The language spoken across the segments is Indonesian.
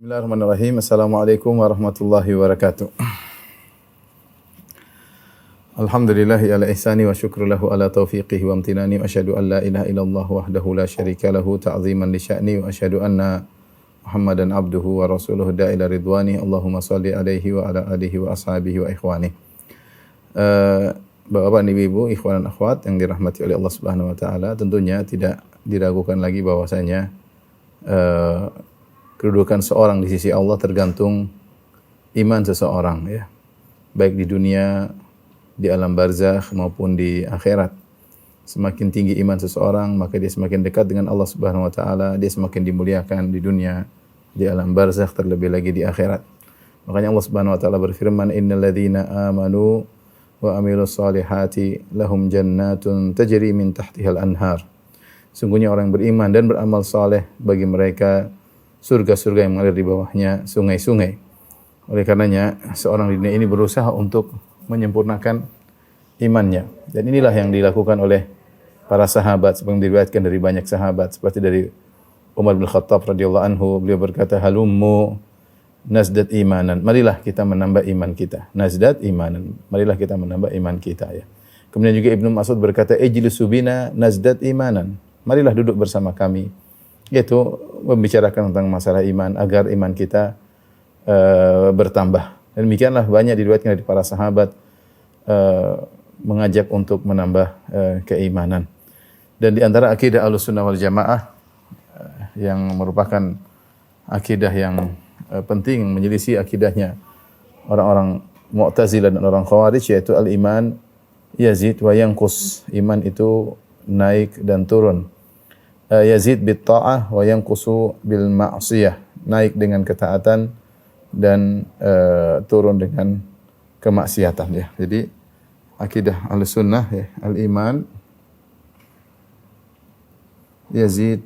Bismillahirrahmanirrahim. Assalamualaikum warahmatullahi wabarakatuh. Alhamdulillahi ala ihsani wa syukru lahu ala taufiqihi wa amtinani wa asyhadu an la ilaha illallah wahdahu la syarika lahu ta'ziman li sya'ni wa asyhadu anna Muhammadan abduhu wa rasuluhu da'ila ridwani. Allahumma salli alaihi wa ala alihi wa ashabihi wa ikhwani. Bapak-bapak, ibu-ibu, ikhwan dan akhwat yang dirahmati oleh Allah Subhanahu wa taala, tentunya tidak diragukan lagi bahwasanya kedudukan seorang di sisi Allah tergantung iman seseorang, ya. Baik di dunia, di alam barzakh maupun di akhirat. Semakin tinggi iman seseorang, maka dia semakin dekat dengan Allah Subhanahu wa taala, dia semakin dimuliakan di dunia, di alam barzakh, terlebih lagi di akhirat. Makanya Allah Subhanahu wa taala berfirman, "Innal ladzina amanu wa amilus solihati lahum jannatun tajri min tahtihal anhar." Sungguhnya orang yang beriman dan beramal saleh, bagi mereka surga-surga yang mengalir di bawahnya sungai-sungai. Oleh karenanya, seorang di dunia ini berusaha untuk menyempurnakan imannya. Dan inilah yang dilakukan oleh para sahabat, seperti yang diriwayatkan dari banyak sahabat, seperti dari Umar bin Khattab radhiyallahu anhu, beliau berkata, "Halummu nazdat imanan." Marilah kita menambah iman kita. Nazdat imanan. Marilah kita menambah iman kita, ya. Kemudian juga Ibnu Mas'ud berkata, "Ijlisu bina nazdat imanan." Marilah duduk bersama kami. Yaitu membicarakan tentang masalah iman agar iman kita bertambah. Dan demikianlah banyak diriwayatkan dari para sahabat mengajak untuk menambah keimanan. Dan di antara akidah Ahlussunnah wal Jamaah yang merupakan akidah yang penting, menyelisih akidahnya orang-orang Mu'tazilah dan orang Khawarij, yaitu al-iman yazid wa yanqus. Iman itu naik dan turun. Yazid bit ta'ah wa yanqusu bil ma'siyah. Naik dengan ketaatan dan turun dengan kemaksiatan, ya. Jadi akidah Ahlussunnah, ya, al-iman yazid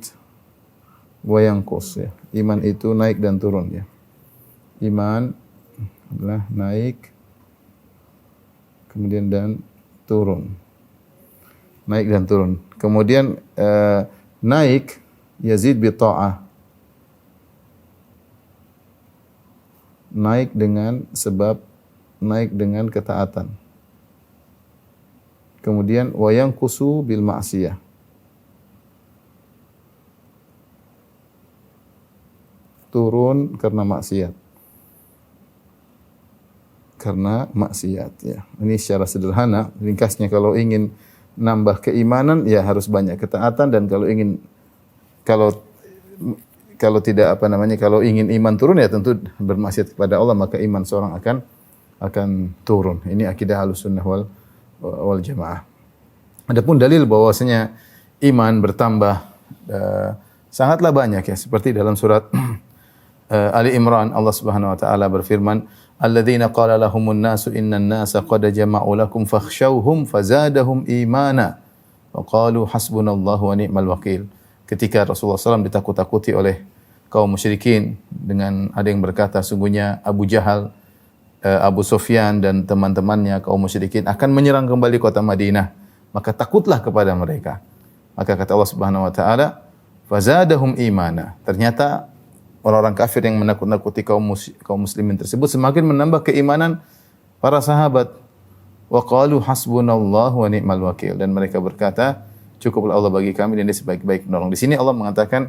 wa yanqus, ya. Iman itu naik dan turun, ya. Iman adalah naik kemudian dan turun. Naik dan turun. Kemudian naik yazid bi ta'ah. Naik dengan sebab naik dengan ketaatan. Kemudian wa yanqusu bil ma'siyah. Turun karena maksiat. Karena maksiat, ya. Ini secara sederhana, ringkasnya, kalau ingin nambah keimanan, ya harus banyak ketaatan, dan kalau ingin iman turun, ya tentu bermaksiat kepada Allah, maka iman seorang akan turun. Ini akidah Ahlussunnah wal Jamaah. Adapun dalil bahwasanya iman bertambah sangatlah banyak, ya, seperti dalam surat Ali Imran, Allah Subhanahu wa taala berfirman, "Alladzina qala lahumun nasu innan nasa qad jama'u lakum fakhshawhum fazadahum imana wa qalu hasbunallahu wa ni'mal wakil." Ketika Rasulullah SAW ditakut-takuti oleh kaum musyrikin dengan ada yang berkata, sungguhnya Abu Jahal, Abu Sufyan dan teman-temannya kaum musyrikin akan menyerang kembali kota Madinah, maka takutlah kepada mereka. Maka kata Allah Subhanahu wa taala, fazadahum imana. Ternyata orang-orang kafir yang menakut-nakuti kaum muslimin tersebut semakin menambah keimanan para sahabat. Wa qalu hasbunallahu wa ni'mal wakil. Dan mereka berkata, cukuplah Allah bagi kami dan dia sebaik-baik penolong. Di sini Allah mengatakan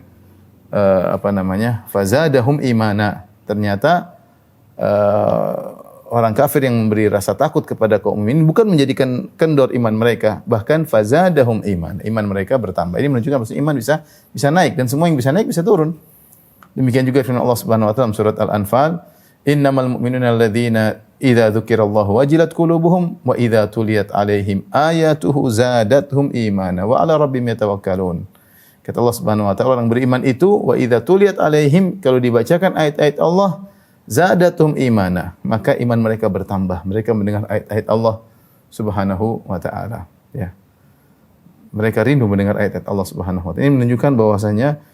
fazadahum imana. Ternyata orang kafir yang memberi rasa takut kepada kaum mukminin bukan menjadikan kendor iman mereka, bahkan fazadahum iman. Iman mereka bertambah. Ini menunjukkan bahwa iman bisa naik, dan semua yang bisa naik bisa turun. Demikian juga firman Allah Subhanahu wa taala surat Al-Anfal, "Innamal mu'minuna alladzina idza dzukirallahu wajilat qulubuhum wa idza tuliyat 'alaihim ayatuhu zadatuhum imana wa 'ala rabbihim yatawakkalun." Kata Allah Subhanahu wa taala, orang beriman itu wa idza tuliyat 'alaihim, kalau dibacakan ayat-ayat Allah, zadatuhum imana, maka iman mereka bertambah. Mereka mendengar ayat-ayat Allah Subhanahu wa taala, ya. Mereka rindu mendengar ayat-ayat Allah Subhanahu wa taala. Ini menunjukkan bahwasanya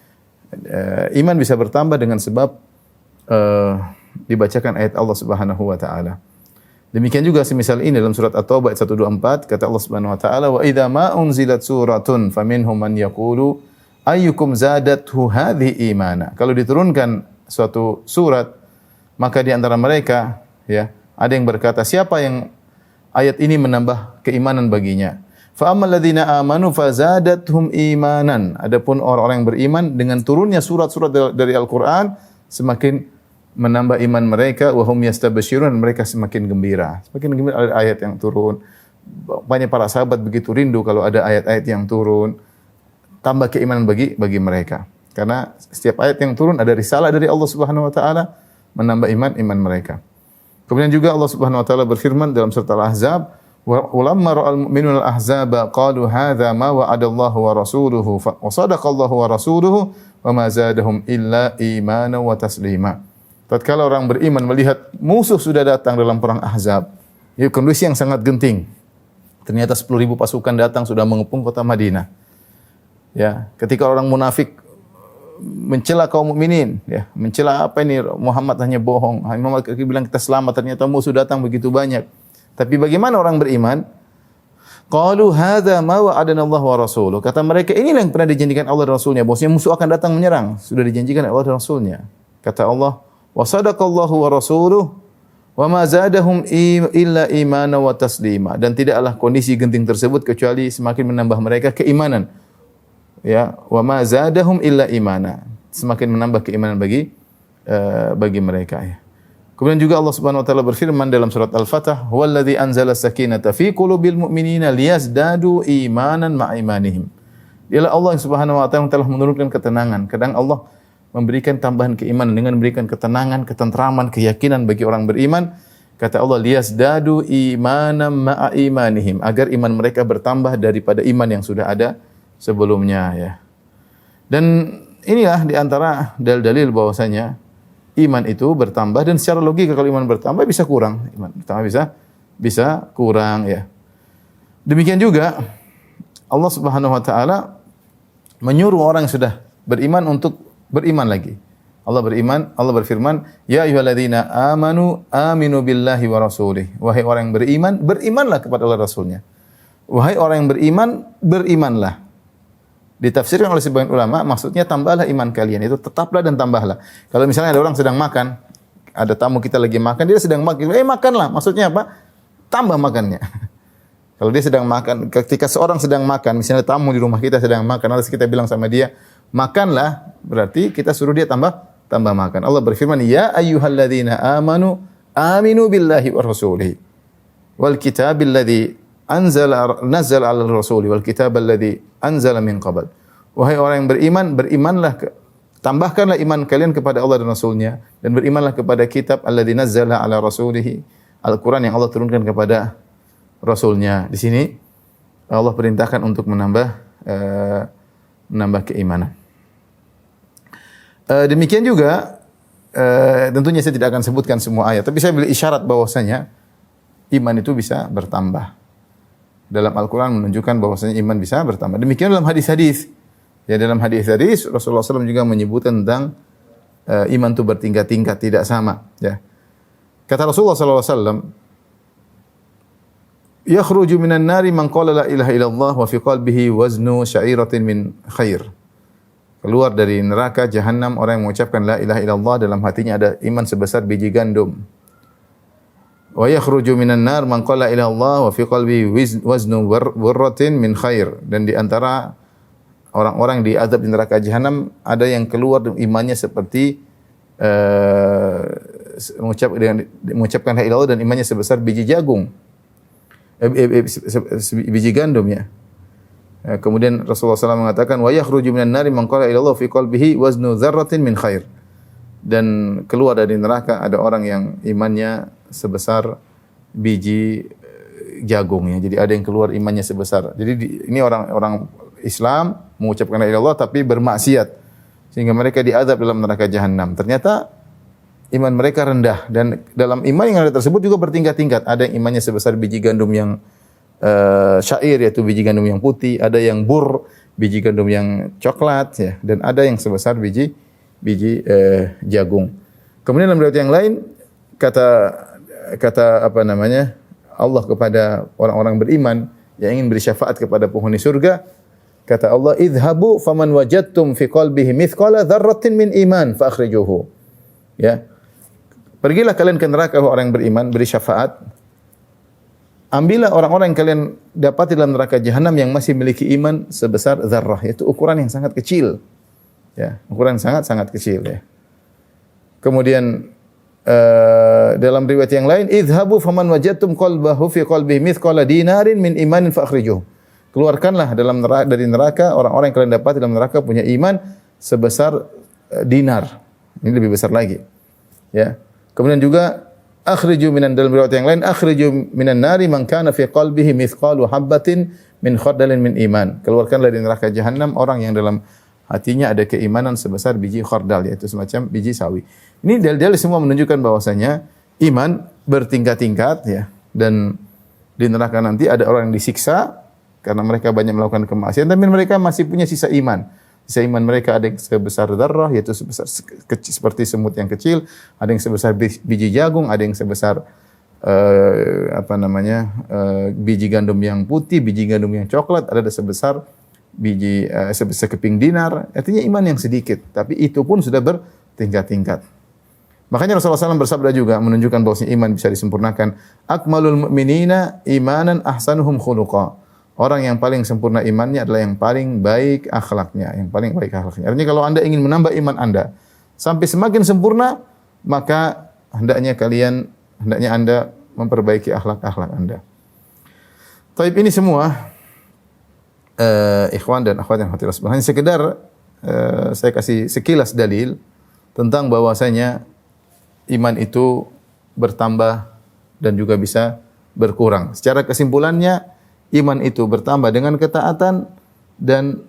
iman bisa bertambah dengan sebab dibacakan ayat Allah Subhanahu wa taala. Demikian juga semisal ini dalam surat At-Taubah ayat 124, kata Allah Subhanahu wa taala, "Wa idza ma unzilat suratun faminhum man yaqulu ayyukum zadathu hadhihi imana." Kalau diturunkan suatu surat, maka di antara mereka ya ada yang berkata, siapa yang ayat ini menambah keimanan baginya? Fa ammal ladzina amanu fazadathum imanan. Adapun orang-orang yang beriman dengan turunnya surat-surat dari Al-Qur'an semakin menambah iman mereka, wa hum yastabsyirun, mereka semakin gembira. Semakin gembira ada ayat yang turun. Banyak para sahabat begitu rindu kalau ada ayat-ayat yang turun. Tambah keimanan bagi mereka. Karena setiap ayat yang turun ada risalah dari Allah Subhanahu wa taala menambah iman mereka. Kemudian juga Allah Subhanahu wa taala berfirman dalam surat Al-Ahzab, "Walamma ra'al mu'minuna al-ahzaba qalu hadza ma wa'adallahu wa rasuluhu wa sadaqallahu wa rasuluhu wa ma zadahum illa imanan wa taslima." Tatkala orang beriman melihat musuh sudah datang dalam perang Ahzab, itu kondisi yang sangat genting. Ternyata 10.000 pasukan datang sudah mengepung kota Madinah. Ya, ketika orang munafik mencela kaum mukminin, ya, mencela apa ini Muhammad hanya bohong. Muhammad bilang kita selamat, ternyata musuh datang begitu banyak. Tapi bagaimana orang beriman? Qalu hadza ma wa'adana Allah wa rasuluh. Kata mereka, inilah yang pernah dijanjikan Allah dan Rasulnya. Bahwasanya musuh akan datang menyerang. Sudah dijanjikan Allah dan Rasulnya. Kata Allah, wa sadaqallahu wa rasuluh wa ma zadahum illa imana wa taslima. Dan tidaklah kondisi genting tersebut kecuali semakin menambah mereka keimanan. Ya, wa ma zadahum illa imana. Semakin menambah keimanan bagi mereka, ya. Kemudian juga Allah Subhanahu wa taala berfirman dalam surat Al-Fatah, "Huwallazi anzala as-sakinata fi qulubil mu'minina liyazdadu imanan ma'a imanihim." Dialah Allah yang Subhanahu wa taala yang telah menurunkan ketenangan. Kadang Allah memberikan tambahan keimanan dengan memberikan ketenangan, ketentraman, keyakinan bagi orang beriman. Kata Allah, liyazdadu imanan ma'a imanihim, agar iman mereka bertambah daripada iman yang sudah ada sebelumnya, ya. Dan inilah di antara dalil-dalil bahwasanya iman itu bertambah, dan secara logika kalau iman bertambah bisa kurang, iman bertambah bisa kurang, ya. Demikian juga Allah Subhanahu wa taala menyuruh orang yang sudah beriman untuk beriman lagi. Allah berfirman, "Ya ayyuhalladzina amanu aminu billahi wa rasulih." Wahai orang yang beriman, berimanlah kepada Allah Rasulnya. Wahai orang yang beriman, berimanlah. Ditafsirkan oleh sebagian ulama, maksudnya tambahlah iman kalian, itu tetaplah dan tambahlah. Kalau misalnya ada orang sedang makan, ada tamu kita lagi makan, dia sedang makan, makanlah. Maksudnya apa? Tambah makannya. Kalau dia sedang makan, ketika seorang sedang makan, misalnya tamu di rumah kita sedang makan, lalu kita bilang sama dia, makanlah, berarti kita suruh dia tambah makan. Allah berfirman, "Ya ayyuhalladzina amanu aminu billahi wa rasulihi wal kitabil ladzi nazzala 'alal rasuli wal kitabal ladzi anzala min qabl." Wahai orang yang beriman, berimanlah, tambahkanlah iman kalian kepada Allah dan Rasulnya, dan berimanlah kepada kitab alladzi nazzala 'ala rasulihi, Al-Qur'an yang Allah turunkan kepada Rasulnya. Di sini Allah perintahkan untuk menambah keimanan. Demikian juga tentunya saya tidak akan sebutkan semua ayat, tapi saya beri isyarat bahwasanya iman itu bisa bertambah. Dalam Al-Quran menunjukkan bahwasanya iman bisa bertambah. Demikian dalam hadis-hadis. Ya, dalam hadis-hadis Rasulullah SAW juga menyebutkan tentang iman itu bertingkat-tingkat, tidak sama. Ya. Kata Rasulullah SAW, "Yakhruju minan nari man qala la ilaha illallah wa fi qalbihi waznu sya'iratin min khair." Keluar dari neraka jahanam orang yang mengucapkan la ilaha illallah, dalam hatinya ada iman sebesar biji gandum. Wa yakhruju minan nar man qala ila Allah wa fi qalbi waznu burratin min khair. Dan di antara orang-orang di azab di neraka jahanam ada yang keluar imannya seperti mengucapkan la ilaha illallah dan imannya sebesar biji jagung. Biji gandum, ya. Kemudian Rasulullah SAW mengatakan, wa yakhruju minan nari man qala ila Allah fi qalbihi waznu dzarratin min khair. Dan keluar dari neraka ada orang yang imannya sebesar biji jagung, ya. Jadi ada yang keluar imannya sebesar. Jadi ini orang Islam mengucapkan la ilaha illallah tapi bermaksiat sehingga mereka diazab dalam neraka jahanam. Ternyata iman mereka rendah, dan dalam iman yang rendah tersebut juga bertingkat-tingkat. Ada yang imannya sebesar biji gandum yang syair, yaitu biji gandum yang putih, ada yang bur, biji gandum yang coklat, ya, dan ada yang sebesar biji jagung. Kemudian dalam riwayat yang lain kata Allah kepada orang-orang beriman yang ingin beri syafaat kepada penghuni surga, kata Allah, "Idhabu faman wajadtum fi qalbihi mithqala dzarratin min iman fa akhrijuhu." Ya. Pergilah kalian ke neraka orang yang beriman, beri syafaat. Ambillah orang-orang yang kalian dapati dalam neraka jahanam yang masih memiliki iman sebesar zarrah, yaitu ukuran yang sangat kecil. Ya, ukuran sangat kecil ya. Kemudian dalam riwayat yang lain, idhabu faman wajadtum qalbahu fi qalbihi mithqala dinarin min imanin fa akhrijuh. Keluarkanlah dari neraka orang-orang yang kalian dapat dalam neraka punya iman sebesar dinar. Ini lebih besar lagi. Ya. Kemudian juga akhriju minan, dalam riwayat yang lain, akhriju minan nari man kana fi qalbihi mithqalu habatin min khardalin min iman. Keluarkanlah dari neraka jahanam orang yang dalam hatinya ada keimanan sebesar biji khardal, yaitu semacam biji sawi. Ini dalil-dalil semua menunjukkan bahwasanya iman bertingkat-tingkat ya, dan di neraka nanti ada orang yang disiksa karena mereka banyak melakukan kemaksiatan, tapi mereka masih punya sisa iman. Sisa iman mereka ada yang sebesar darah, yaitu sebesar seperti semut yang kecil, ada yang sebesar biji jagung, ada yang sebesar biji gandum yang putih, biji gandum yang coklat, ada sebesar biji sekeping dinar. Artinya iman yang sedikit, tapi itu pun sudah bertingkat-tingkat. Makanya Rasulullah SAW bersabda juga menunjukkan bahwa iman bisa disempurnakan. Akmalul mu'minina imanan ahsanuhum khuluqa. Orang yang paling sempurna imannya adalah yang paling baik akhlaknya, yang paling baik akhlaknya. Artinya kalau Anda ingin menambah iman Anda sampai semakin sempurna, maka hendaknya Anda memperbaiki akhlak-akhlak Anda. Taib, ini semua ikhwan dan akhwat yang hati Rasulullah. Hanya sekedar saya kasih sekilas dalil tentang bahwasanya iman itu bertambah dan juga bisa berkurang. Secara kesimpulannya, iman itu bertambah dengan ketaatan dan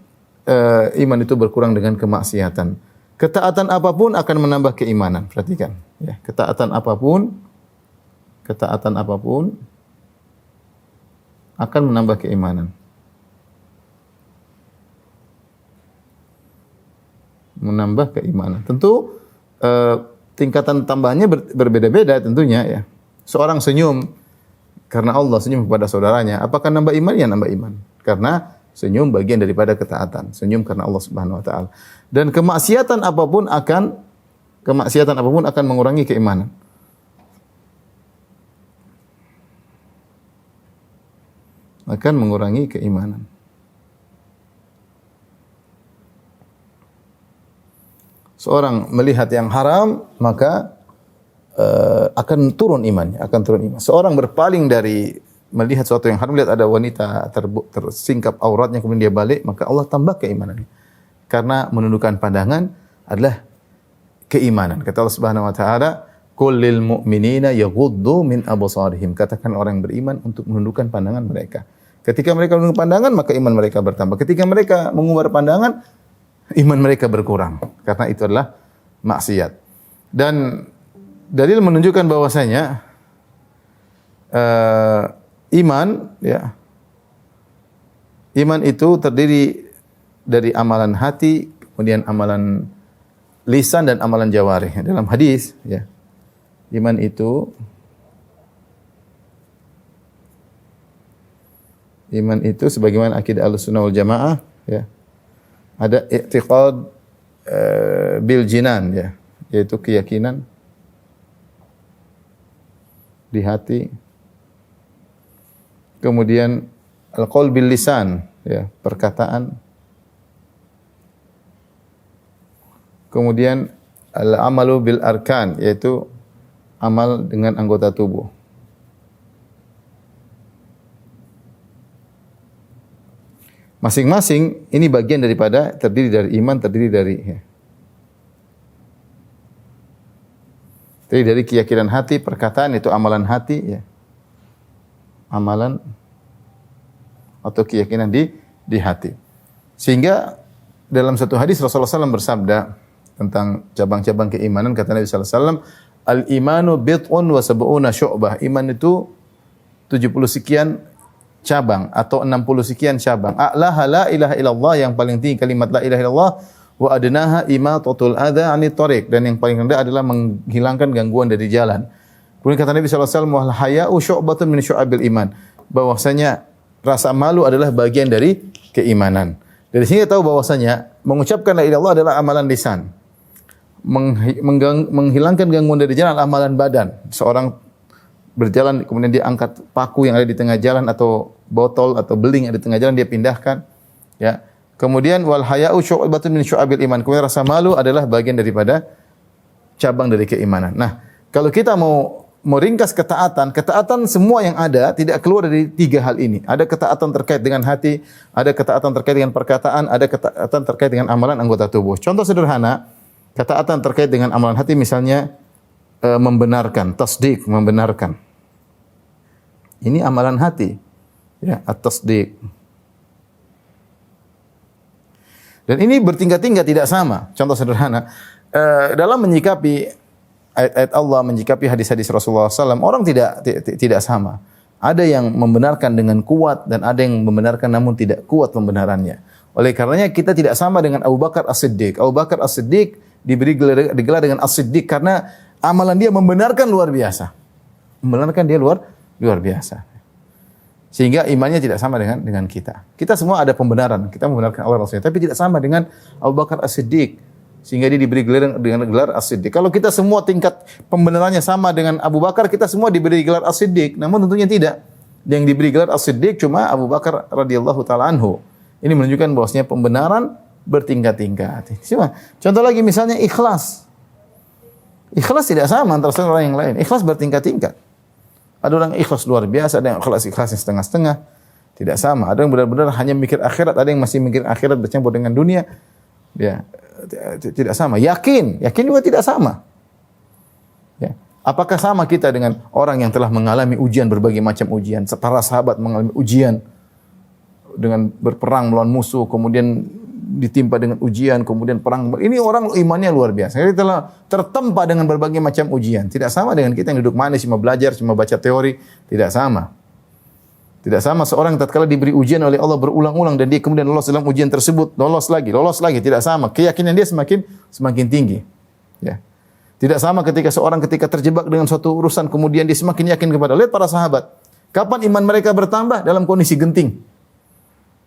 iman itu berkurang dengan kemaksiatan. Ketaatan apapun akan menambah keimanan. Perhatikan, ya, ketaatan apapun akan menambah keimanan. Menambah keimanan. Tentu tingkatan tambahannya berbeda-beda tentunya ya. Seorang senyum karena Allah, senyum kepada saudaranya, apakah nambah iman? Ya, nambah iman. Karena senyum bagian daripada ketaatan. Senyum karena Allah Subhanahu wa taala. Dan kemaksiatan apapun akan mengurangi keimanan. Akan mengurangi keimanan. Seorang melihat yang haram, maka akan turun imannya, Seorang berpaling dari melihat sesuatu yang haram, lihat ada wanita tersingkap auratnya, kemudian dia balik, maka Allah tambah keimanannya. Karena menundukkan pandangan adalah keimanan. Kata Allah Subhanahu wa taala, "Qul lil mu'minina yaghuddu min absarihim." Katakan orang yang beriman untuk menundukkan pandangan mereka. Ketika mereka menundukkan pandangan, maka iman mereka bertambah. Ketika mereka mengumbar pandangan, iman mereka berkurang. Karena itu adalah maksiat. Dan dalil menunjukkan bahwasanya iman itu terdiri dari amalan hati, kemudian amalan lisan dan amalan jawarih. Dalam hadis, ya, iman itu sebagaimana akidah Ahlussunnah wal Jamaah, ya, ada i'tiqad bil jinan, ya, yaitu keyakinan di hati. Kemudian al-qaul bil lisan, ya, perkataan. Kemudian al-amalu bil arkan, yaitu amal dengan anggota tubuh. Masing-masing ini bagian daripada terdiri dari iman, terdiri dari keyakinan hati, perkataan itu amalan hati, ya. Amalan atau keyakinan di hati. Sehingga dalam satu hadis Rasulullah SAW bersabda tentang cabang-cabang keimanan, kata Nabi SAW, al-imanu bid'un wa sab'una syu'bah. Iman itu 70 sekian cabang atau 60 sekian cabang. A'laha la ilaha illallah, yang paling tinggi kalimat la ilaha illallah, wa adnaha imatatul adza 'anit thariq, dan yang paling rendah adalah menghilangkan gangguan dari jalan. Kemudian kata Nabi sallallahu alaihi wasallam, wal haya'u syu'batun min syu'abil iman. Bahwasanya rasa malu adalah bagian dari keimanan. Dari sini tahu bahwasanya mengucapkan la ilaha illallah adalah amalan lisan. menghilangkan gangguan dari jalan amalan badan. Seorang berjalan kemudian dia angkat paku yang ada di tengah jalan atau botol atau beling yang ada di tengah jalan dia pindahkan. Ya. Kemudian wal haya'u syu'batun min syu'abil iman. Kemudian rasa malu adalah bagian daripada cabang dari keimanan. Nah, kalau kita mau meringkas ketaatan, ketaatan semua yang ada tidak keluar dari tiga hal ini. Ada ketaatan terkait dengan hati, ada ketaatan terkait dengan perkataan, ada ketaatan terkait dengan amalan anggota tubuh. Contoh sederhana, ketaatan terkait dengan amalan hati misalnya membenarkan, tasdik, membenarkan. Ini amalan hati. Ya, at-tasdik. Dan ini bertingkat-tingkat tidak sama. Contoh sederhana, dalam menyikapi ayat-ayat Allah, menyikapi hadis-hadis Rasulullah SAW, orang tidak sama. Ada yang membenarkan dengan kuat dan ada yang membenarkan namun tidak kuat pembenarannya. Oleh karenanya kita tidak sama dengan Abu Bakar As-Siddiq. Abu Bakar As-Siddiq diberi gelar dengan As-Siddiq karena amalan dia membenarkan luar biasa. Membenarkan dia luar biasa. Sehingga imannya tidak sama dengan kita. Kita semua ada pembenaran. Kita membenarkan Allah Rasulnya. Tapi tidak sama dengan Abu Bakar As-Siddiq. Sehingga dia diberi gelar dengan gelar As-Siddiq. Kalau kita semua tingkat pembenarannya sama dengan Abu Bakar, kita semua diberi gelar As-Siddiq. Namun tentunya tidak. Yang diberi gelar As-Siddiq cuma Abu Bakar radhiyallahu taala anhu. Ini menunjukkan bahwasanya pembenaran bertingkat-tingkat. Contoh lagi misalnya ikhlas. Ikhlas tidak sama antara satu orang yang lain. Ikhlas bertingkat-tingkat. Ada orang ikhlas luar biasa, ada yang ikhlas setengah-setengah. Tidak sama. Ada yang benar-benar hanya mikir akhirat, ada yang masih mikir akhirat bercampur dengan dunia. Ya, tidak sama. Yakin juga tidak sama. Ya. Apakah sama kita dengan orang yang telah mengalami ujian, berbagai macam ujian? Para sahabat mengalami ujian dengan berperang melawan musuh, kemudian ditimpa dengan ujian, kemudian perang. Ini orang imannya luar biasa. Dia telah tertempa dengan berbagai macam ujian. Tidak sama dengan kita yang duduk manis, cuma belajar, cuma baca teori. Tidak sama. Tidak sama seorang tatkala diberi ujian oleh Allah berulang-ulang dan dia kemudian lolos dalam ujian tersebut, lolos lagi. Tidak sama. Keyakinan dia semakin tinggi. Ya. Tidak sama ketika seorang terjebak dengan suatu urusan, kemudian dia semakin yakin kepada Allah. Lihat para sahabat. Kapan iman mereka bertambah? Dalam kondisi genting.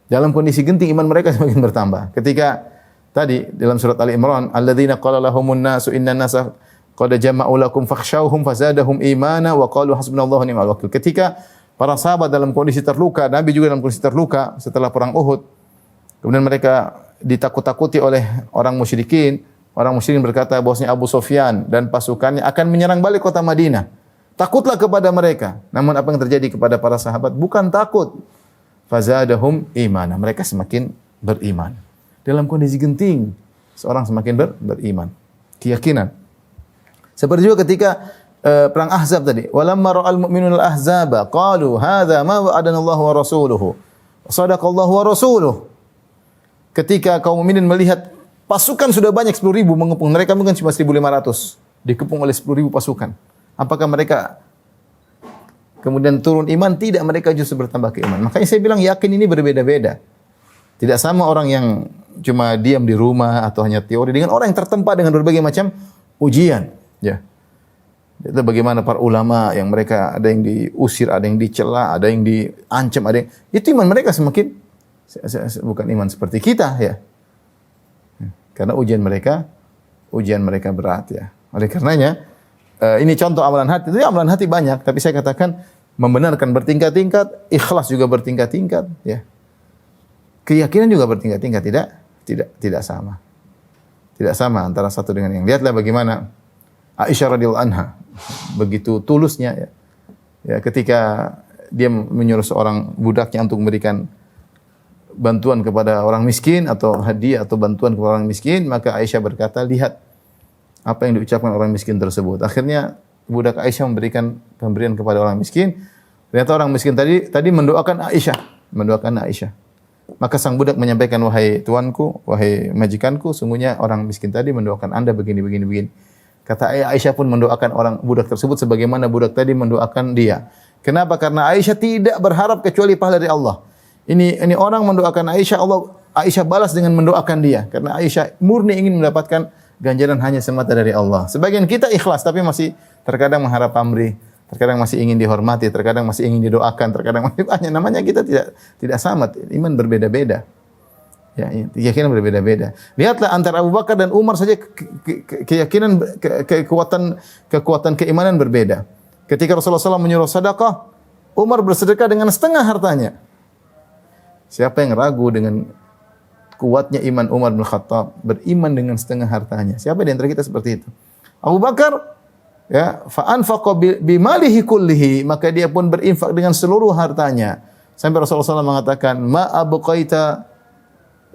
Dalam kondisi genting iman mereka semakin bertambah. Ketika tadi dalam surat Ali Imran, alladzina qala lahumun nasu innan nasa qad jama'u lakum fakhshawhum fazadahum imana wa qalu hasbunallahu wa ni'mal wakil. Ketika para sahabat dalam kondisi terluka, Nabi juga dalam kondisi terluka setelah perang Uhud. Kemudian mereka ditakut-takuti oleh orang musyrikin. Orang musyrikin berkata bahwasanya Abu Sufyan dan pasukannya akan menyerang balik kota Madinah. Takutlah kepada mereka. Namun apa yang terjadi kepada para sahabat? Bukan takut. Fazadahum imana. Mereka semakin beriman. Dalam kondisi genting, seorang semakin beriman. Keyakinan. Seperti juga ketika perang Ahzab tadi. Walamma ra'al mu'minuna al-ahzaba qalu hadza ma wa'adana Allah wa rasuluhu. Shadaqallahu wa rasuluhu. Ketika kaum mukminin melihat pasukan sudah banyak 10.000 mengepung, mereka mungkin cuma 1.500 dikepung oleh 10.000 pasukan. Apakah mereka kemudian turun iman? Tidak, mereka justru bertambah keimanan. Makanya saya bilang yakin ini berbeda-beda. Tidak sama orang yang cuma diam di rumah atau hanya teori dengan orang yang tertempa dengan berbagai macam ujian. Ya. Itu bagaimana para ulama yang mereka ada yang diusir, ada yang dicela, ada yang diancam, ada yang itu iman mereka semakin bukan iman seperti kita ya. Karena ujian mereka berat ya. Oleh karenanya ini contoh amalan hati. Itu amalan hati banyak, tapi saya katakan membenarkan bertingkat-tingkat, ikhlas juga bertingkat-tingkat, ya. Keyakinan juga bertingkat-tingkat, tidak sama. Tidak sama antara satu dengan yang. Lihatlah bagaimana Aisyah radhiyallahu anha begitu tulusnya ya. Ya, ketika dia menyuruh seorang budaknya untuk memberikan bantuan kepada orang miskin atau hadiah atau bantuan kepada orang miskin, maka Aisyah berkata, lihat apa yang diucapkan orang miskin tersebut. Akhirnya budak Aisyah memberikan pemberian kepada orang miskin. Ternyata orang miskin tadi mendoakan Aisyah. Maka sang budak menyampaikan, wahai tuanku, wahai majikanku, sungguhnya orang miskin tadi mendoakan Anda begini. Kata Aisyah pun mendoakan orang budak tersebut sebagaimana budak tadi mendoakan dia. Kenapa? Karena Aisyah tidak berharap kecuali pahala dari Allah. Ini orang mendoakan Aisyah, Aisyah balas dengan mendoakan dia. Karena Aisyah murni ingin mendapatkan ganjaran hanya semata dari Allah. Sebagian kita ikhlas tapi masih terkadang mengharap pamrih, terkadang masih ingin dihormati, terkadang masih ingin didoakan, terkadang masih banyak. Namanya kita tidak sama, iman berbeda-beda. Ya, keyakinan berbeda-beda. Lihatlah antara Abu Bakar dan Umar saja keyakinan kekuatan keimanan berbeda. Ketika Rasulullah SAW menyuruh sedekah, Umar bersedekah dengan setengah hartanya. Siapa yang ragu dengan kuatnya iman Umar bin Khattab, beriman dengan setengah hartanya? Siapa di antara kita seperti itu? Abu Bakar ya, fa anfaqa bimalihi kullihi, maka dia pun berinfak dengan seluruh hartanya. Sampai Rasulullah SAW mengatakan, "Ma abqaita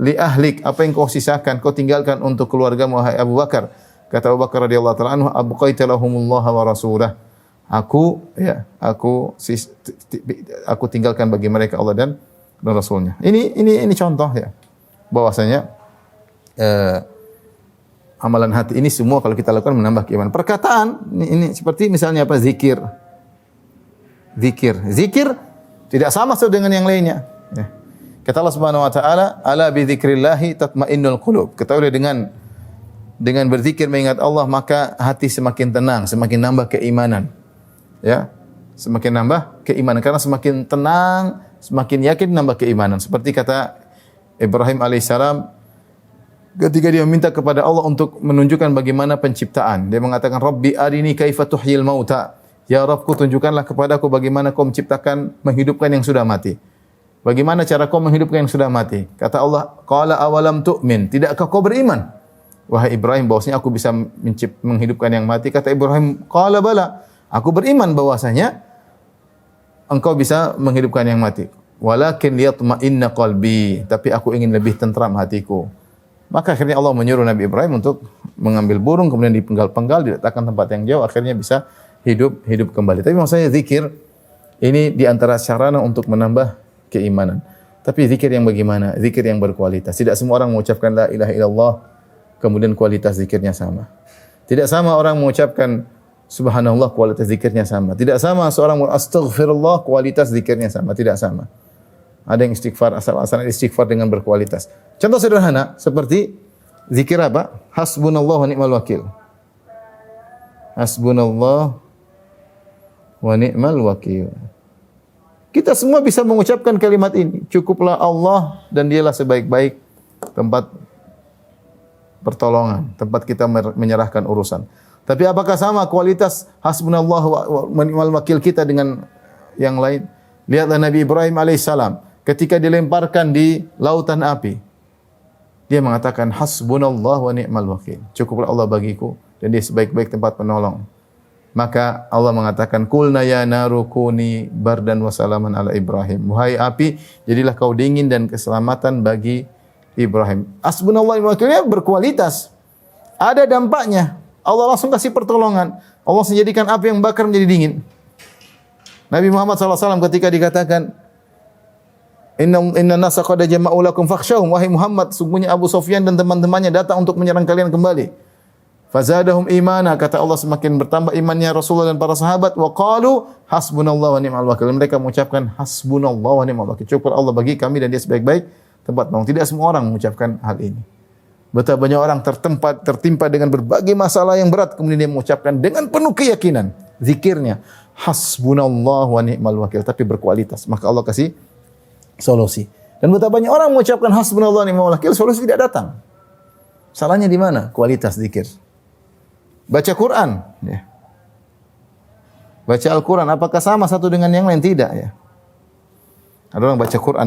li ahlik," apa yang kau sisakan, kau tinggalkan untuk keluargamu wahai Abu Bakar. Kata Abu Bakar radhiyallahu ta'ala anhu, "Abqaita lahumullah wa rasulah." Aku tinggalkan bagi mereka Allah dan Rasulnya. Ini contoh ya, bahwasanya amalan hati ini semua kalau kita lakukan menambah keimanan. Perkataan ini seperti misalnya apa? Zikir tidak sama dengan yang lainnya. Ya. Kata Allah Subhanahu wa taala, "Ala bi dzikrillahi tatmainnul qulub." Ketahuilah dengan berzikir mengingat Allah maka hati semakin tenang, semakin nambah keimanan. Ya. Semakin nambah keimanan karena semakin tenang, semakin yakin nambah keimanan. Seperti kata Ibrahim alaihissalam ketika dia meminta kepada Allah untuk menunjukkan bagaimana penciptaan. Dia mengatakan, "Rabbi arini kaifa tuhyil mauta." Ya Rabbku, tunjukkanlah kepadaku bagaimana kau menciptakan, menghidupkan yang sudah mati. Bagaimana cara kau menghidupkan yang sudah mati? Kata Allah, "Qala awalam tu'min?" Tidakkah kau beriman? Wahai Ibrahim, bahwasanya aku bisa menghidupkan yang mati. Kata Ibrahim, "Qala bala." Aku beriman bahwasanya engkau bisa menghidupkan yang mati. Walakin liyatma'inna qalbi, tapi aku ingin lebih tentram hatiku. Maka akhirnya Allah menyuruh Nabi Ibrahim untuk mengambil burung, kemudian dipenggal-penggal, diletakkan tempat yang jauh, akhirnya bisa hidup kembali. Tapi maksudnya zikir ini di antara sarana untuk menambah keimanan. Tapi zikir yang bagaimana? Zikir yang berkualitas. Tidak semua orang mengucapkan la ilaha illallah kemudian kualitas zikirnya sama. Tidak sama orang mengucapkan subhanallah kualitas zikirnya sama. Tidak sama seorang astaghfirullah kualitas zikirnya sama, tidak sama. Ada yang istighfar asal-asalan istighfar dengan berkualitas. Contoh sederhana seperti zikir apa? Hasbunallah wa ni'mal wakil. Hasbunallah wa ni'mal wakil. Kita semua bisa mengucapkan kalimat ini. Cukuplah Allah dan dialah sebaik-baik tempat pertolongan, tempat kita menyerahkan urusan. Tapi apakah sama kualitas hasbunallah wa ni'mal wakil kita dengan yang lain? Lihatlah Nabi Ibrahim alaihissalam ketika dilemparkan di lautan api. Dia mengatakan hasbunallah wa ni'mal wakil. Cukuplah Allah bagiku dan dia sebaik-baik tempat penolong. Maka Allah mengatakan, "Qulna ya naru kuni bardan wa salaman ala Ibrahim." Wahai api, jadilah kau dingin dan keselamatan bagi Ibrahim. Hasbunallah wa ni'mal wakil berkualitas. Ada dampaknya. Allah langsung kasih pertolongan. Allah menjadikan api yang bakar menjadi dingin. Nabi Muhammad SAW ketika dikatakan, Inna nasa qad jama'u lakum fakhshawhum. Wahai Muhammad, sungguhnya Abu Sufyan dan teman-temannya datang untuk menyerang kalian kembali. Fazadahum imana, kata Allah semakin bertambah imannya Rasulullah dan para sahabat. Wa qalu hasbunallah wa ni'mal wakil. Mereka mengucapkan hasbunallah wa ni'mal wakil. Cukup Allah bagi kami dan dia sebaik-baik tempat penolong. Tidak semua orang mengucapkan hal ini. Betapa banyak orang tertimpa dengan berbagai masalah yang berat, kemudian dia mengucapkan dengan penuh keyakinan zikirnya hasbunallah wa ni'mal wakil, tapi berkualitas. Maka Allah kasih solusi. Dan betapa banyak orang mengucapkan hasbunallah wa ni'mal wakil, solusi tidak datang. Salahnya di mana? Kualitas zikir. Baca Quran, ya. Baca Al-Quran, apakah sama satu dengan yang lain? Tidak, ya. Ada orang baca Quran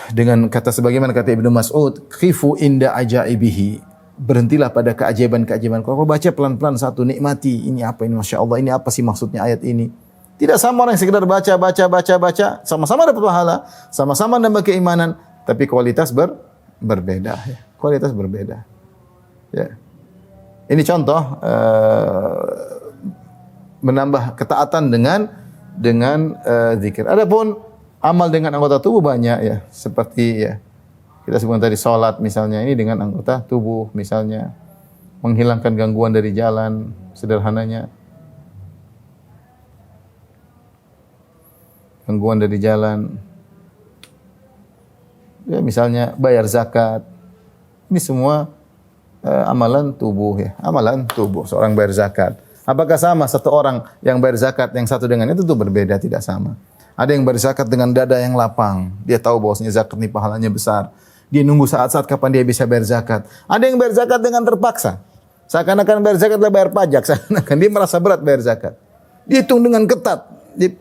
dengan kata sebagaimana kata Ibnu Mas'ud, khifu inda ajaibihi. Berhentilah pada keajaiban-keajaiban. Kalau baca pelan-pelan satu, nikmati. Ini apa ini? Masya Allah, ini apa sih maksudnya ayat ini? Tidak sama orang yang sekedar baca. Sama-sama dapat pahala. Sama-sama nambah keimanan. Tapi kualitas berbeda. Ya. Kualitas berbeda. Ya. Ini contoh menambah ketaatan dengan zikir. Adapun amal dengan anggota tubuh banyak ya, seperti ya kita sebutkan tadi salat misalnya, ini dengan anggota tubuh misalnya menghilangkan gangguan dari jalan sederhananya. Gangguan dari jalan. Ya misalnya bayar zakat. Ini semua amalan tubuh ya, amalan tubuh. Seorang bayar zakat. Apakah sama satu orang yang bayar zakat yang satu dengan itu berbeda? Tidak sama. Ada yang berzakat dengan dada yang lapang. Dia tahu bahwasanya zakat ini pahalanya besar. Dia nunggu saat-saat kapan dia bisa bayar zakat. Ada yang bayar zakat dengan terpaksa. Seakan-akan bayar zakat adalah bayar pajak. Seakan-akan dia merasa berat bayar zakat. Dia hitung dengan ketat. Dia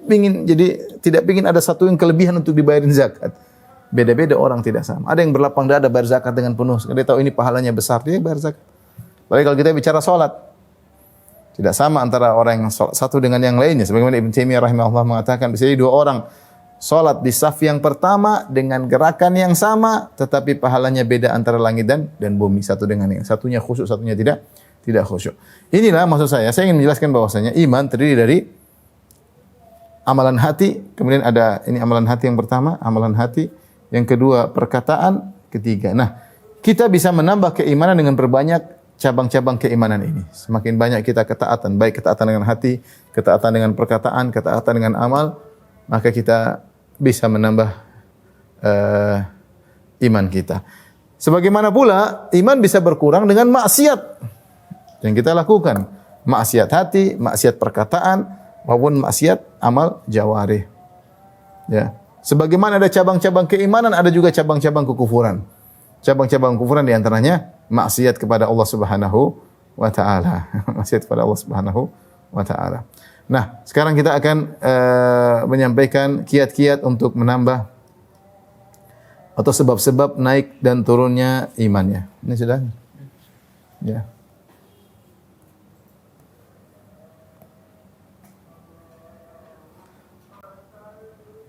tidak pingin ada satu yang kelebihan untuk dibayarin zakat. Beda-beda orang tidak sama. Ada yang berlapang dada bayar zakat dengan penuh. Dia tahu ini pahalanya besar, dia bayar zakat. Apalagi kalau kita bicara salat. Tidak sama antara orang yang salat satu dengan yang lainnya. Sebagaimana Ibnu Taimiyah rahimahullah mengatakan, bisa jadi dua orang salat di saf yang pertama dengan gerakan yang sama, tetapi pahalanya beda antara langit dan bumi, satu dengan yang satunya khusyuk, satunya tidak khusyuk. Inilah maksud saya ingin menjelaskan bahwasanya iman terdiri dari amalan hati, kemudian ada ini amalan hati yang pertama, amalan hati, yang kedua perkataan, ketiga. Nah, kita bisa menambah keimanan dengan berbanyak cabang-cabang keimanan ini. Semakin banyak kita ketaatan, baik ketaatan dengan hati, ketaatan dengan perkataan, ketaatan dengan amal, maka kita bisa menambah iman kita. Sebagaimana pula iman bisa berkurang dengan maksiat yang kita lakukan. Maksiat hati, maksiat perkataan, maupun maksiat amal jawarih. Ya. Sebagaimana ada cabang-cabang keimanan, ada juga cabang-cabang kekufuran. Cabang-cabang kekufuran di antaranya maksiat kepada Allah Subhanahu wa taala. Maksiat kepada Allah Subhanahu wa taala. Nah, sekarang kita akan menyampaikan kiat-kiat untuk menambah atau sebab-sebab naik dan turunnya imannya. Ini sudah? Ya.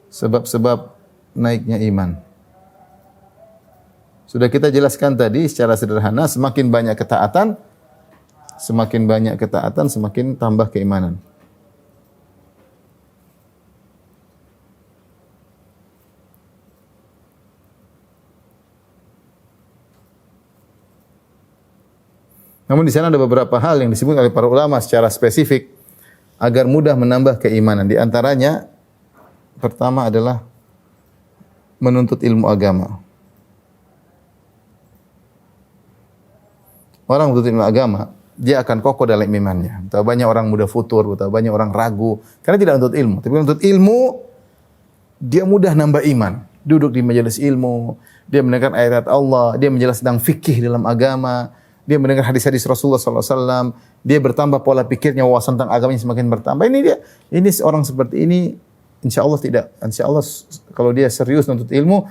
Sebab-sebab naiknya iman. Sudah kita jelaskan tadi secara sederhana, semakin banyak ketaatan, semakin tambah keimanan. Namun di sana ada beberapa hal yang disebut oleh para ulama secara spesifik agar mudah menambah keimanan. Di antaranya pertama adalah menuntut ilmu agama. Orang menuntut ilmu agama, dia akan kokoh dalam imannya. Betapa banyak orang mudah futur, betapa banyak orang ragu karena tidak menuntut ilmu. Tapi menuntut ilmu, dia mudah nambah iman. Duduk di majelis ilmu, dia mendengar ayat Allah, dia menjelaskan tentang fikih dalam agama, dia mendengar hadis-hadis Rasulullah SAW, dia bertambah pola pikirnya, wawasan tentang agamanya semakin bertambah. Ini orang seperti ini, insya Allah kalau dia serius menuntut ilmu,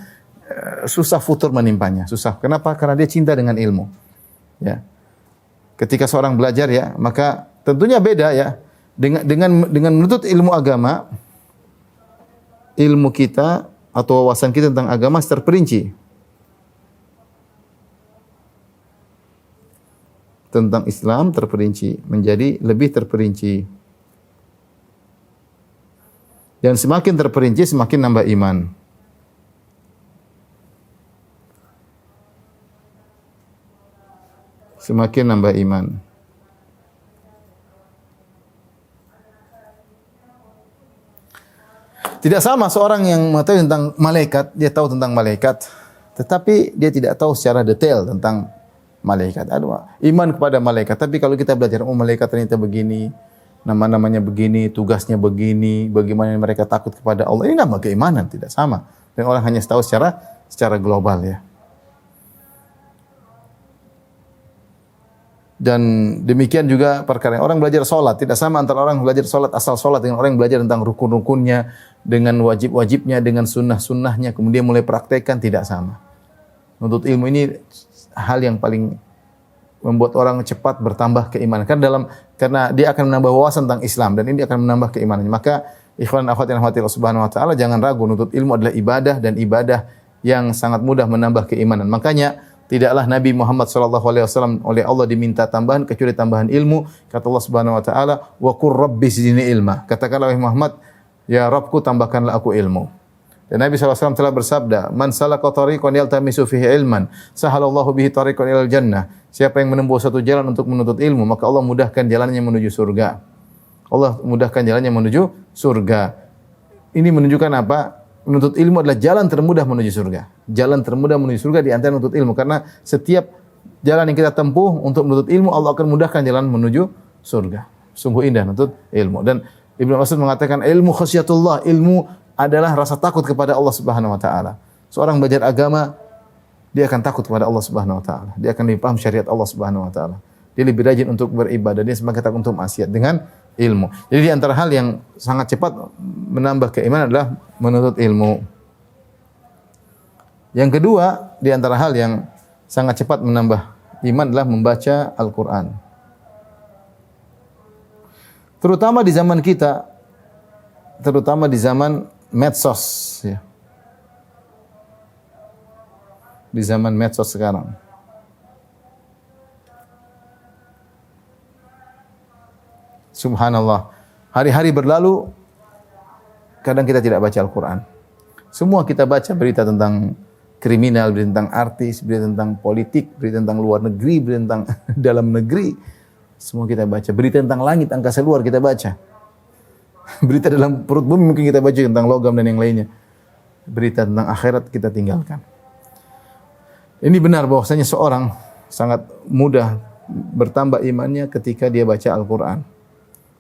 susah futur menimpanya, susah. Kenapa? Karena dia cinta dengan ilmu. Ya. Ketika seorang belajar ya, maka tentunya beda ya dengan menuntut ilmu agama, ilmu kita atau wawasan kita tentang agama terperinci. Tentang Islam terperinci, menjadi lebih terperinci. Dan semakin terperinci semakin nambah iman. Semakin nambah iman. Tidak sama seorang yang mengetahui tentang malaikat, dia tahu tentang malaikat, tetapi dia tidak tahu secara detail tentang malaikat. Iman kepada malaikat, tapi kalau kita belajar, malaikat ternyata begini, nama-namanya begini, tugasnya begini, bagaimana mereka takut kepada Allah. Ini nama keimanan, tidak sama. Dan orang hanya tahu secara global ya. Dan demikian juga perkara orang belajar salat, tidak sama antara orang belajar salat asal salat dengan orang yang belajar tentang rukun-rukunnya, dengan wajib-wajibnya, dengan sunnah-sunnahnya, kemudian mulai praktekkan, tidak sama. Menuntut ilmu ini hal yang paling membuat orang cepat bertambah keimanan. Karena dia akan menambah wawasan tentang Islam dan ini akan menambah keimanannya. Maka ikhwan dan akhwat yang dirahmati Allah Subhanahu wa taala, jangan ragu, menuntut ilmu adalah ibadah dan ibadah yang sangat mudah menambah keimanan. Makanya tidaklah Nabi Muhammad SAW oleh Allah diminta tambahan kecuali tambahan ilmu. Kata Allah Subhanahu wa taala, "Wa qur rabbi zidni ilma." Katakanlah wahai Muhammad, ya Rabbku tambahkanlah aku ilmu. Dan Nabi SAW telah bersabda, "Man salaka tariqan yaltamisu fihi ilman, sahalallahu bihi tariqan ilal jannah." Siapa yang menempuh satu jalan untuk menuntut ilmu, maka Allah mudahkan jalannya menuju surga. Allah mudahkan jalannya menuju surga. Ini menunjukkan apa? Menuntut ilmu adalah jalan termudah menuju surga. Jalan termudah menuju surga di antara menuntut ilmu. Karena setiap jalan yang kita tempuh untuk menuntut ilmu, Allah akan mudahkan jalan menuju surga. Sungguh indah menuntut ilmu. Dan Ibnu Mas'ud mengatakan, ilmu khasyatullah, ilmu adalah rasa takut kepada Allah Subhanahu wa taala. Seorang belajar agama, dia akan takut kepada Allah Subhanahu wa taala. Dia akan lebih paham syariat Allah Subhanahu wa taala. Dia lebih rajin untuk beribadah, dia semakin takut untuk maksiat dengan ilmu. Jadi di antara hal yang sangat cepat menambah keimanan adalah menuntut ilmu. Yang kedua, di antara hal yang sangat cepat menambah iman adalah membaca Al-Qur'an. Terutama di zaman kita, terutama di zaman medsos, ya. Di zaman medsos sekarang. Subhanallah. Hari-hari berlalu, kadang kita tidak baca Al-Quran. Semua kita baca berita tentang kriminal, berita tentang artis, berita tentang politik, berita tentang luar negeri, berita tentang dalam negeri. Semua kita baca. Berita tentang langit, angkasa luar kita baca. Berita dalam perut bumi mungkin kita baca tentang logam dan yang lainnya. Berita tentang akhirat kita tinggalkan. Ini benar bahwasanya seorang sangat mudah bertambah imannya ketika dia baca Al-Quran.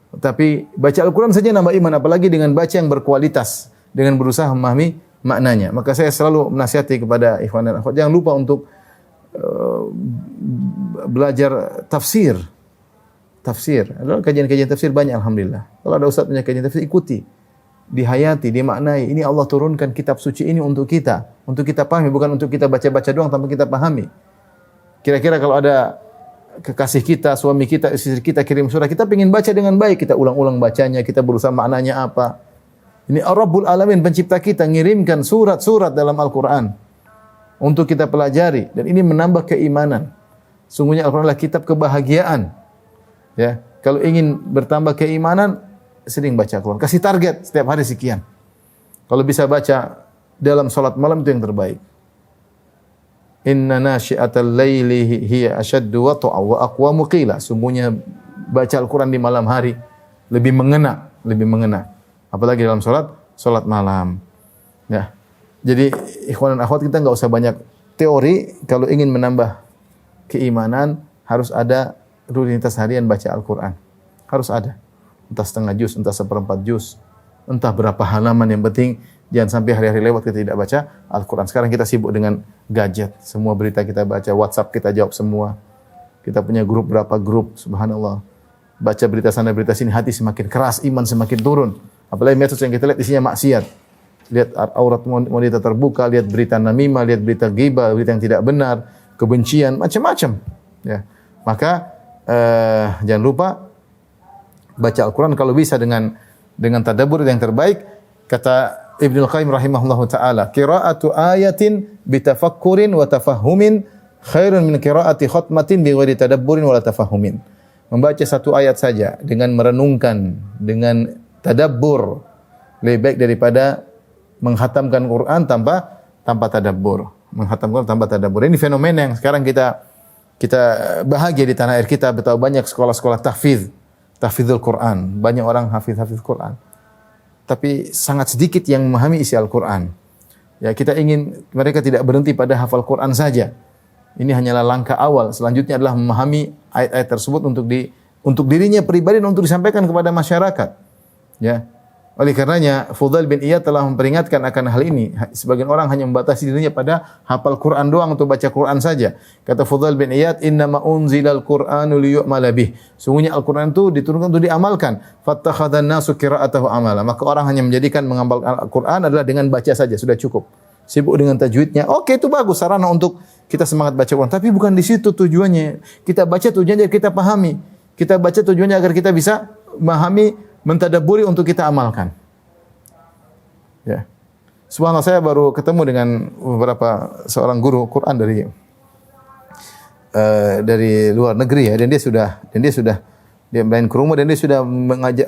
Tapi baca Al-Quran saja nambah iman, apalagi dengan baca yang berkualitas, dengan berusaha memahami maknanya. Maka saya selalu menasihati kepada ikhwan dan akhwat, jangan lupa untuk belajar tafsir. Tafsir, adalah kajian-kajian tafsir banyak alhamdulillah. Kalau ada ustaz punya kajian tafsir, ikuti. Dihayati, dimaknai. Ini Allah turunkan kitab suci ini untuk kita pahami, bukan untuk kita baca-baca doang tanpa kita pahami. Kira-kira kalau ada kekasih kita, suami kita, istri kita kirim surah, kita ingin baca dengan baik, kita ulang-ulang bacanya, kita berusaha maknanya apa. Ini Rabbul Alamin, pencipta kita, ngirimkan surat-surat dalam Al-Quran untuk kita pelajari, dan ini menambah keimanan. Sungguhnya Al-Quran adalah kitab kebahagiaan. Ya, kalau ingin bertambah keimanan, sering baca Al-Quran. Kasih target setiap hari sekian. Kalau bisa baca dalam salat malam itu yang terbaik. Inna nasyi'atal laili hiya asyaddu wat'a wa aqwamu qila. Sungguhnya baca Al-Quran di malam hari lebih mengena. Apalagi dalam salat malam. Ya. Jadi ikhwan dan akhwat, kita enggak usah banyak teori. Kalau ingin menambah keimanan, harus ada rutinitas harian baca Al-Quran. Harus ada. Entah setengah juz, entah seperempat juz, entah berapa halaman, yang penting jangan sampai hari-hari lewat kita tidak baca Al-Quran. Sekarang kita sibuk dengan gadget. Semua berita kita baca, WhatsApp kita jawab semua. Kita punya grup, berapa grup, subhanallah. Baca berita sana, berita sini, hati semakin keras, iman semakin turun. Apalagi medsos yang kita lihat isinya maksiat. Lihat aurat wanita terbuka, lihat berita namimah, lihat berita ghibah, berita yang tidak benar, kebencian, macam-macam. Ya. Maka jangan lupa baca Al-Quran, kalau bisa dengan tadabbur yang terbaik. Kata Ibnu Qayyim rahimahullahu taala, qira'atu ayatin bitafakkurin wa tafahumin khairun min qira'ati khatmatin bi ghairi tadabburin wa tafahumin. Membaca satu ayat saja dengan merenungkan, dengan tadabbur, lebih baik daripada menghatamkan Quran tanpa tadabbur. Menghatamkan tanpa tadabbur. Ini fenomena yang sekarang kita bahagia di tanah air kita. Betapa banyak sekolah-sekolah tahfidzul Quran. Banyak orang hafiz Quran. Tapi sangat sedikit yang memahami isi Al-Quran. Ya, kita ingin mereka tidak berhenti pada hafal Quran saja. Ini hanyalah langkah awal. Selanjutnya adalah memahami ayat-ayat tersebut untuk dirinya pribadi dan untuk disampaikan kepada masyarakat. Ya. Oleh karenanya, Fudail bin Iyad telah memperingatkan akan hal ini. Sebagian orang hanya membatasi dirinya pada hafal Quran doang, untuk baca Quran saja. Kata Fudail bin Iyad, "Innama unzilal Qur'anu liyu'mala bih." Sungguhnya Al-Quran itu diturunkan untuk diamalkan. Fattakhadhan nasu qira'atahu amala. Maka orang hanya menjadikan mengamalkan Al-Quran adalah dengan baca saja, sudah cukup. Sibuk dengan tajwidnya. Oke, itu bagus, sarana untuk kita semangat baca Quran. Tapi bukan di situ tujuannya. Kita baca tujuannya agar kita pahami. Kita baca tujuannya agar kita bisa memahami, mentadabburi untuk kita amalkan. Ya. Subhanallah, saya baru ketemu dengan seorang guru Quran dari luar negeri ya, dan dia main ke rumah, dan dia sudah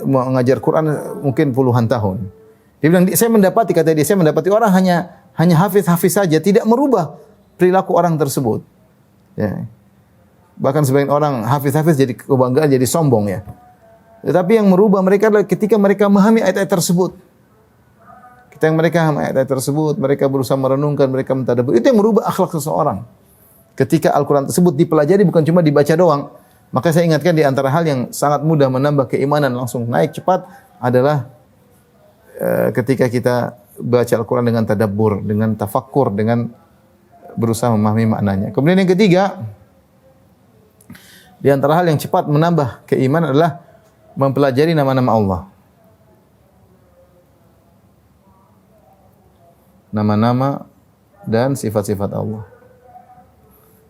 mengajar Quran mungkin puluhan tahun. Dia bilang, saya mendapati orang hanya hafiz saja, tidak merubah perilaku orang tersebut. Ya. Bahkan sebagian orang hafiz jadi kebanggaan, jadi sombong ya. Tetapi yang merubah mereka adalah ketika mereka memahami ayat-ayat tersebut. Mereka berusaha merenungkan, mereka mentadabbur. Itu yang merubah akhlak seseorang. Ketika Al-Quran tersebut dipelajari, bukan cuma dibaca doang. Maka saya ingatkan, di antara hal yang sangat mudah menambah keimanan langsung naik cepat adalah ketika kita baca Al-Quran dengan tadabbur, dengan tafakkur, dengan berusaha memahami maknanya. Kemudian yang ketiga, di antara hal yang cepat menambah keimanan adalah mempelajari nama-nama Allah. Nama-nama dan sifat-sifat Allah.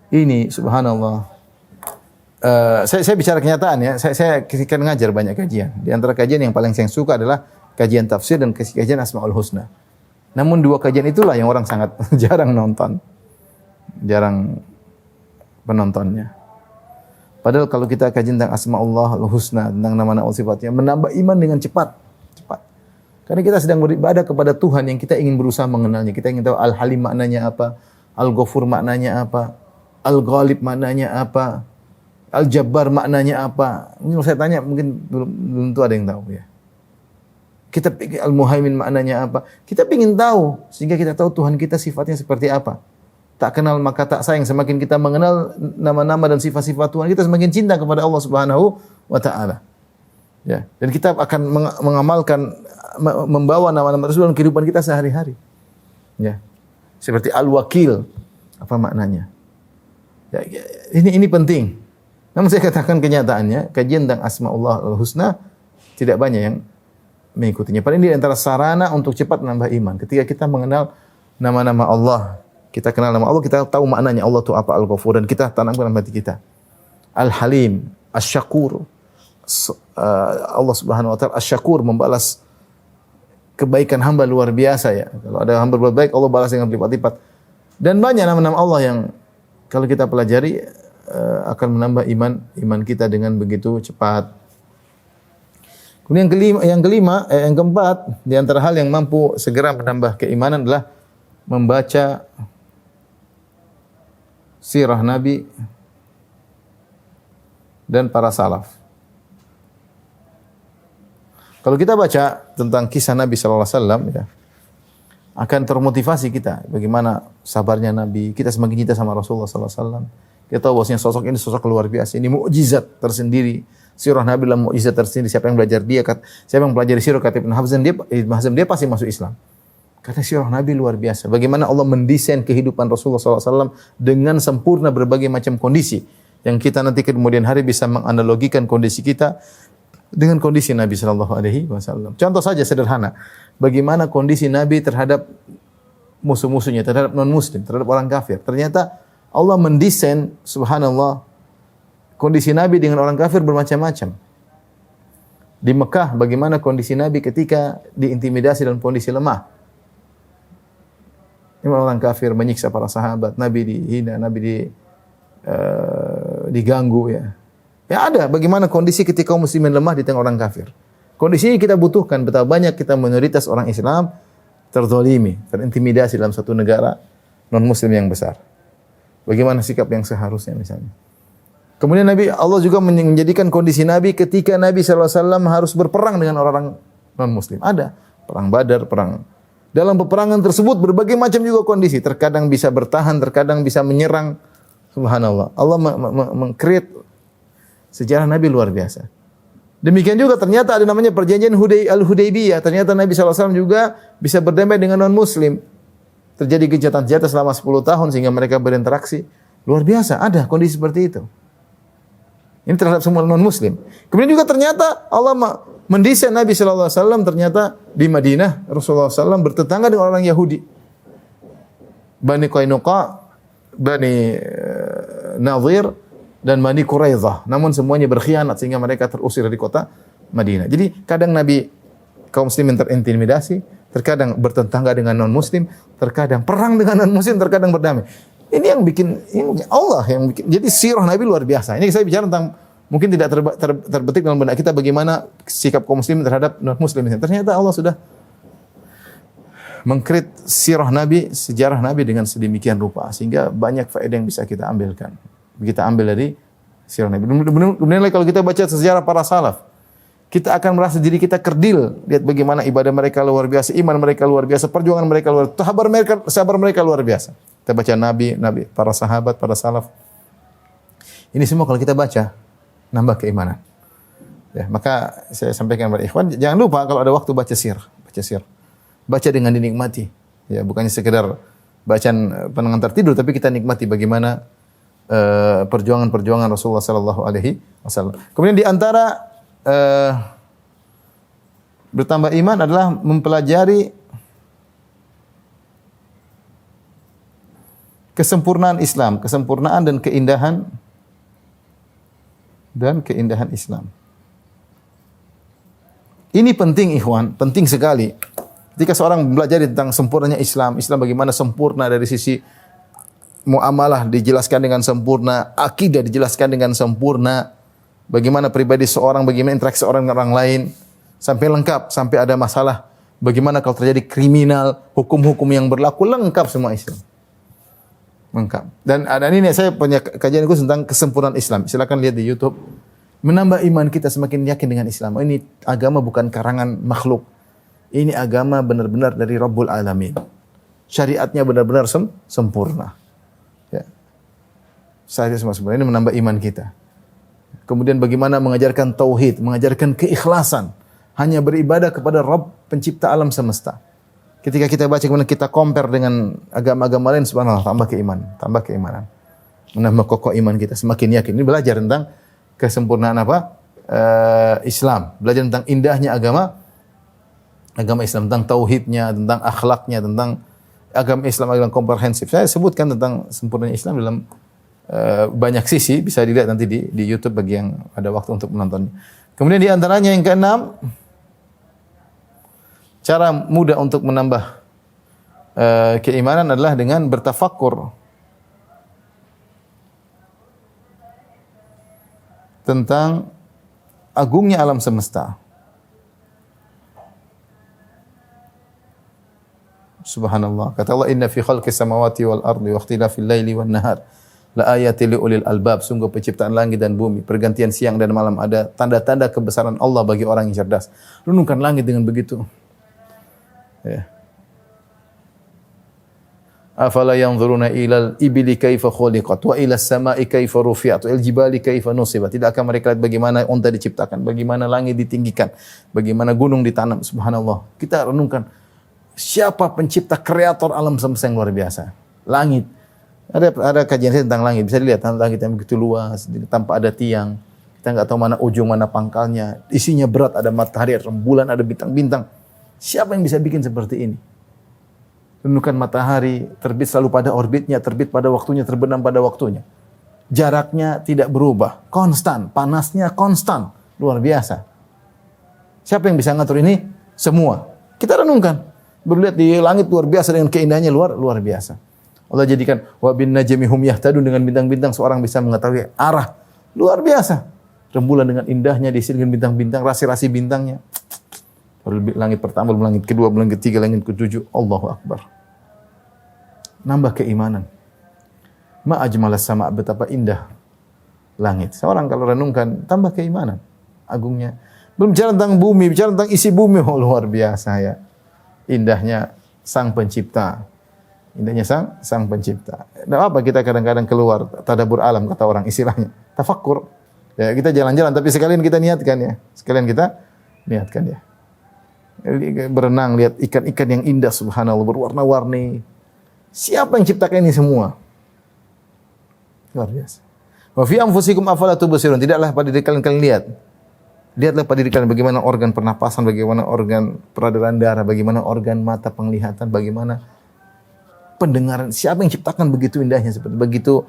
Ini subhanallah. Saya bicara kenyataan ya. Saya ketika ngajar banyak kajian. Di antara kajian yang paling saya suka adalah kajian tafsir dan kajian Asmaul Husna. Namun dua kajian itulah yang orang sangat jarang nonton. Jarang penontonnya. Padahal kalau kita kaji tentang Asmaullah Al-Husna, tentang nama-nama sifatnya, menambah iman dengan cepat. Karena kita sedang beribadah kepada Tuhan yang kita ingin berusaha mengenalnya. Kita ingin tahu Al-Halim maknanya apa, Al-Ghafur maknanya apa, Al-Ghalib maknanya apa, Al-Jabbar maknanya apa. Ini kalau saya tanya mungkin belum tentu ada yang tahu ya. Kita pikir Al-Muhaimin maknanya apa. Kita ingin tahu sehingga kita tahu Tuhan kita sifatnya seperti apa. Tak kenal maka tak sayang. Semakin kita mengenal nama-nama dan sifat-sifat Tuhan, kita semakin cinta kepada Allah Subhanahu wa taala. Ya, dan kita akan mengamalkan, membawa nama-nama tersebut dalam kehidupan kita sehari-hari. Ya. Seperti Al-Wakil, apa maknanya? Ya, ini penting. Namun saya katakan kenyataannya, kajian tentang Asmaullah Al-Husna tidak banyak yang mengikutinya. Paling ini antara sarana untuk cepat menambah iman. Ketika kita mengenal nama-nama Allah, kita kenal nama Allah, kita tahu maknanya Allah itu apa, Al-Ghafur, dan kita tanamkan dalam hati kita. Al-Halim, Asy-Syakur. Allah Subhanahu wa taala Asy-Syakur, membalas kebaikan hamba luar biasa ya. Kalau ada hamba berbuat baik, Allah balas dengan berlipat-lipat. Dan banyak nama-nama Allah yang kalau kita pelajari akan menambah iman kita dengan begitu cepat. Kemudian yang keempat, di antara hal yang mampu segera menambah keimanan adalah membaca sirah Nabi dan para salaf. Kalau kita baca tentang kisah Nabi sallallahu alaihi wasallam ya, akan termotivasi kita bagaimana sabarnya Nabi. Kita semakin cinta sama Rasulullah sallallahu alaihi wasallam. Kita tahu bahwasanya sosok ini sosok luar biasa. Ini mukjizat tersendiri. Sirah Nabi adalah mukjizat tersendiri. Siapa yang belajar dia, siapa yang pelajari sirah kata Ibnu Hazm, dia pasti masuk Islam. Karena sirah Nabi luar biasa. Bagaimana Allah mendesain kehidupan Rasulullah sallallahu alaihi wasallam dengan sempurna berbagai macam kondisi yang kita nanti kemudian hari bisa menganalogikan kondisi kita dengan kondisi Nabi sallallahu alaihi wasallam. Contoh saja sederhana, bagaimana kondisi Nabi terhadap musuh-musuhnya, terhadap non-muslim, terhadap orang kafir. Ternyata Allah mendesain subhanallah kondisi Nabi dengan orang kafir bermacam-macam. Di Mekah bagaimana kondisi Nabi ketika diintimidasi dalam kondisi lemah. Ini orang kafir menyiksa para sahabat, Nabi dihina, Nabi diganggu ya. Ya ada bagaimana kondisi ketika kaum muslimin lemah di tengah orang kafir. Kondisi ini kita butuhkan, betapa banyak kita minoritas orang Islam terzalimi, terintimidasi dalam satu negara non muslim yang besar. Bagaimana sikap yang seharusnya misalnya. Kemudian Allah juga menjadikan kondisi Nabi ketika Nabi sallallahu alaihi wasallam harus berperang dengan orang non muslim. Ada perang Badar, perang. Dalam peperangan tersebut berbagai macam juga kondisi, terkadang bisa bertahan, terkadang bisa menyerang. Subhanallah. Allah meng-create sejarah Nabi luar biasa. Demikian juga ternyata ada namanya perjanjian Al-Hudaybiyah. Ternyata Nabi SAW juga bisa berdamai dengan non-muslim. Terjadi gencatan senjata selama 10 tahun sehingga mereka berinteraksi. Luar biasa, ada kondisi seperti itu. Ini terhadap semua non-muslim. Kemudian juga ternyata Allah mendesain Nabi SAW ternyata di Madinah. Rasulullah SAW bertetangga dengan orang Yahudi. Bani Qainuqa, Bani Nadhir, dan Bani Quraidah. Namun semuanya berkhianat sehingga mereka terusir dari kota Madinah. Jadi kadang Nabi kaum muslimin terintimidasi, terkadang bertetangga dengan non-muslim, terkadang perang dengan non-muslim, terkadang berdamai. Ini yang bikin, ini Allah yang bikin. Jadi sirah Nabi luar biasa. Ini saya bicara tentang mungkin tidak terbetik dalam benak kita bagaimana sikap kaum muslimin terhadap non-muslim. Ternyata Allah sudah mengkrit sirah Nabi, sejarah Nabi dengan sedemikian rupa sehingga banyak faedah yang bisa kita ambilkan. Kita ambil dari sirah Nabi. Kemudian kalau kita baca sejarah para salaf, kita akan merasa diri kita kerdil. Lihat bagaimana ibadah mereka luar biasa, iman mereka luar biasa, perjuangan mereka luar biasa, sabar mereka luar biasa. Kita baca Nabi, para sahabat, para salaf. Ini semua kalau kita baca, nambah keimanan. Ya, maka saya sampaikan kepada ikhwan, jangan lupa kalau ada waktu baca sirah. baca dengan dinikmati. Ya, bukannya sekedar bacaan pengantar tidur, tapi kita nikmati bagaimana perjuangan-perjuangan Rasulullah sallallahu alaihi wasallam. Kemudian di antara bertambah iman adalah mempelajari kesempurnaan Islam, kesempurnaan dan keindahan Islam. Ini penting ikhwan, penting sekali. Ketika seorang belajar tentang sempurnanya Islam, Islam bagaimana sempurna dari sisi muamalah dijelaskan dengan sempurna, akidah dijelaskan dengan sempurna, bagaimana pribadi seorang, bagaimana interaksi orang dengan orang lain, sampai lengkap, sampai ada masalah, bagaimana kalau terjadi kriminal, hukum-hukum yang berlaku, lengkap semua Islam. Lengkap. Dan ini saya punya kajian khusus tentang kesempurnaan Islam. Silakan lihat di YouTube. Menambah iman kita semakin yakin dengan Islam. Ini agama bukan karangan makhluk. Ini agama benar-benar dari Rabbul Alamin. Syariatnya benar-benar sempurna. Ya. Saya semua sempurna. Ini menambah iman kita. Kemudian bagaimana mengajarkan tauhid, mengajarkan keikhlasan, hanya beribadah kepada Rabb pencipta alam semesta. Ketika kita baca kemudian kita compare dengan agama-agama lain, subhanallah, tambah keimanan. Menambah kokoh iman kita, semakin yakin. Ini belajar tentang kesempurnaan apa? Islam. Belajar tentang indahnya agama Islam, tentang tauhidnya, tentang akhlaknya, tentang agama Islam, agama komprehensif. Saya sebutkan tentang sempurnanya Islam dalam banyak sisi, bisa dilihat nanti di YouTube bagi yang ada waktu untuk menontonnya. Kemudian di antaranya yang keenam, cara mudah untuk menambah keimanan adalah dengan bertafakkur tentang agungnya alam semesta. Subhanallah. Kata Allah, "Inna fi khalqis samawati wal ardi wa ikhtilafil laili wan nahar la ayatil li ulil albab." Sungguh penciptaan langit dan bumi, pergantian siang dan malam, ada tanda-tanda kebesaran Allah bagi orang yang cerdas. Renungkan langit dengan begitu. Ya. Afala yanzuruna ilal ibili kaifa khuliqat wa ilas sama'i kaifa rufi'at wa il jibali kaifa nusibat. Tidak akan mereka lihat bagaimana unta diciptakan, bagaimana langit ditinggikan, bagaimana gunung ditanam. Subhanallah. Kita renungkan siapa pencipta kreator alam semesta yang luar biasa. Langit. Ada kajian saya tentang langit. Bisa dilihat langit yang begitu luas tanpa ada tiang. Kita enggak tahu mana ujung mana pangkalnya. Isinya berat, ada matahari, ada rembulan, ada bintang-bintang. Siapa yang bisa bikin seperti ini? Renungkan matahari terbit selalu pada orbitnya, terbit pada waktunya, terbenam pada waktunya. Jaraknya tidak berubah, konstan, panasnya konstan, luar biasa. Siapa yang bisa ngatur ini? Semua. Kita renungkan. Berlihat di langit luar biasa dengan keindahannya luar biasa. Allah jadikan wa bin najmi hum yahtadun, dengan bintang-bintang seorang bisa mengetahui arah. Luar biasa. Rembulan dengan indahnya diisi dengan bintang-bintang, rasi-rasi bintangnya. Langit pertama, langit kedua, langit ketiga, langit ketujuh. Allahu Akbar. Nambah keimanan. Ma ajmalas sama, betapa indah langit. Seorang kalau renungkan, tambah keimanan. Agungnya. Belum bicara tentang bumi, bicara tentang isi bumi. Oh, luar biasa ya. Indahnya Sang Pencipta. Indahnya Sang Pencipta. Nah, apa kita kadang-kadang keluar tadabbur alam, kata orang istilahnya. Tafakkur. Ya, kita jalan-jalan tapi sekalian kita niatkan ya. Sekalian kita niatkan ya. Berenang, lihat ikan-ikan yang indah, subhanallah, berwarna-warni. Siapa yang ciptakan ini semua? Luar biasa. Wa fi anfusikum afala tubsirun. Tidaklah pada diri kalian lihat. Lihatlah pada diri kalian bagaimana organ pernapasan, bagaimana organ peredaran darah, bagaimana organ mata penglihatan, bagaimana pendengaran. Siapa yang ciptakan begitu indahnya, seperti begitu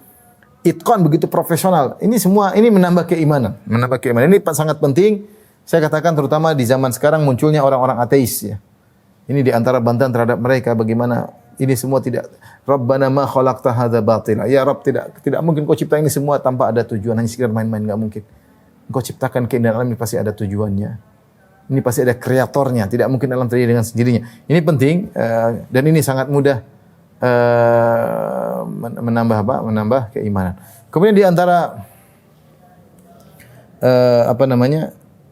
itqan, begitu profesional. Ini semua ini menambah keimanan, Ini sangat penting. Saya katakan terutama di zaman sekarang munculnya orang-orang ateis ya. Ini di antara bantahan terhadap mereka bagaimana ini semua tidak, Rabbana ma khalaqta hadza batila. Ya Rabb, tidak mungkin kau cipta ini semua tanpa ada tujuan, hanya sekedar main-main, enggak mungkin. Engkau ciptakan keindahan alam ini pasti ada tujuannya. Ini pasti ada kreatornya, tidak mungkin alam terjadi dengan sendirinya. Ini penting dan ini sangat mudah menambah keimanan. Kemudian di antara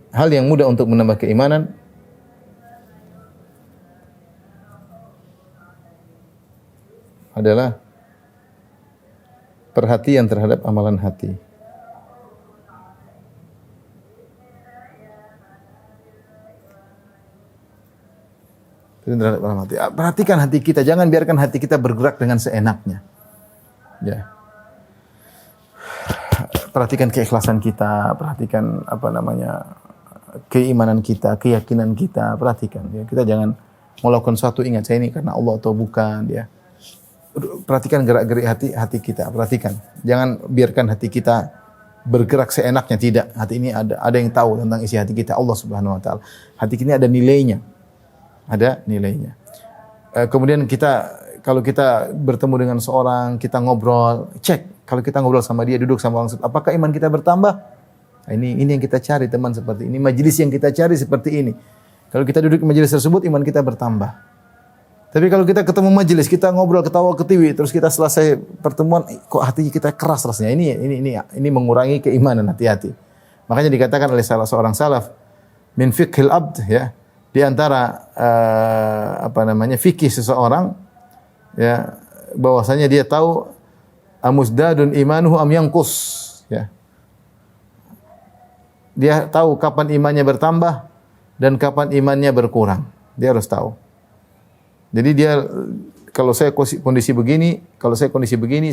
hal yang mudah untuk menambah keimanan adalah perhatian terhadap amalan hati. terhadap alam hati. Perhatikan hati kita, jangan biarkan hati kita bergerak dengan seenaknya. Ya. Perhatikan keikhlasan kita, perhatikan keimanan kita, keyakinan kita, perhatikan. Ya. Kita jangan melakukan sesuatu, ingat saya ini karena Allah atau bukan. Ya. Perhatikan gerak-gerik hati kita, perhatikan. Jangan biarkan hati kita bergerak seenaknya, tidak. Hati ini ada yang tahu tentang isi hati kita, Allah Subhanahu wa taala. Hati ini ada nilainya. Ada nilainya. Kemudian kalau kita bertemu dengan seorang, kita ngobrol, cek kalau kita ngobrol sama dia, duduk sama orang, apakah iman kita bertambah? Nah, ini yang kita cari teman seperti ini, majelis yang kita cari seperti ini. Kalau kita duduk di majelis tersebut, iman kita bertambah. Tapi kalau kita ketemu majelis, kita ngobrol, ketawa, ketiwi, terus kita selesai pertemuan, kok hati kita keras rasanya. Ini mengurangi keimanan, hati-hati. Makanya dikatakan oleh salah seorang salaf, min fiqhil abd, ya, di antara fikih seseorang, ya, bahwasanya dia tahu amusdadun imanuhu am yanqus, ya. Dia tahu kapan imannya bertambah dan kapan imannya berkurang. Dia harus tahu. Jadi kalau saya kondisi begini,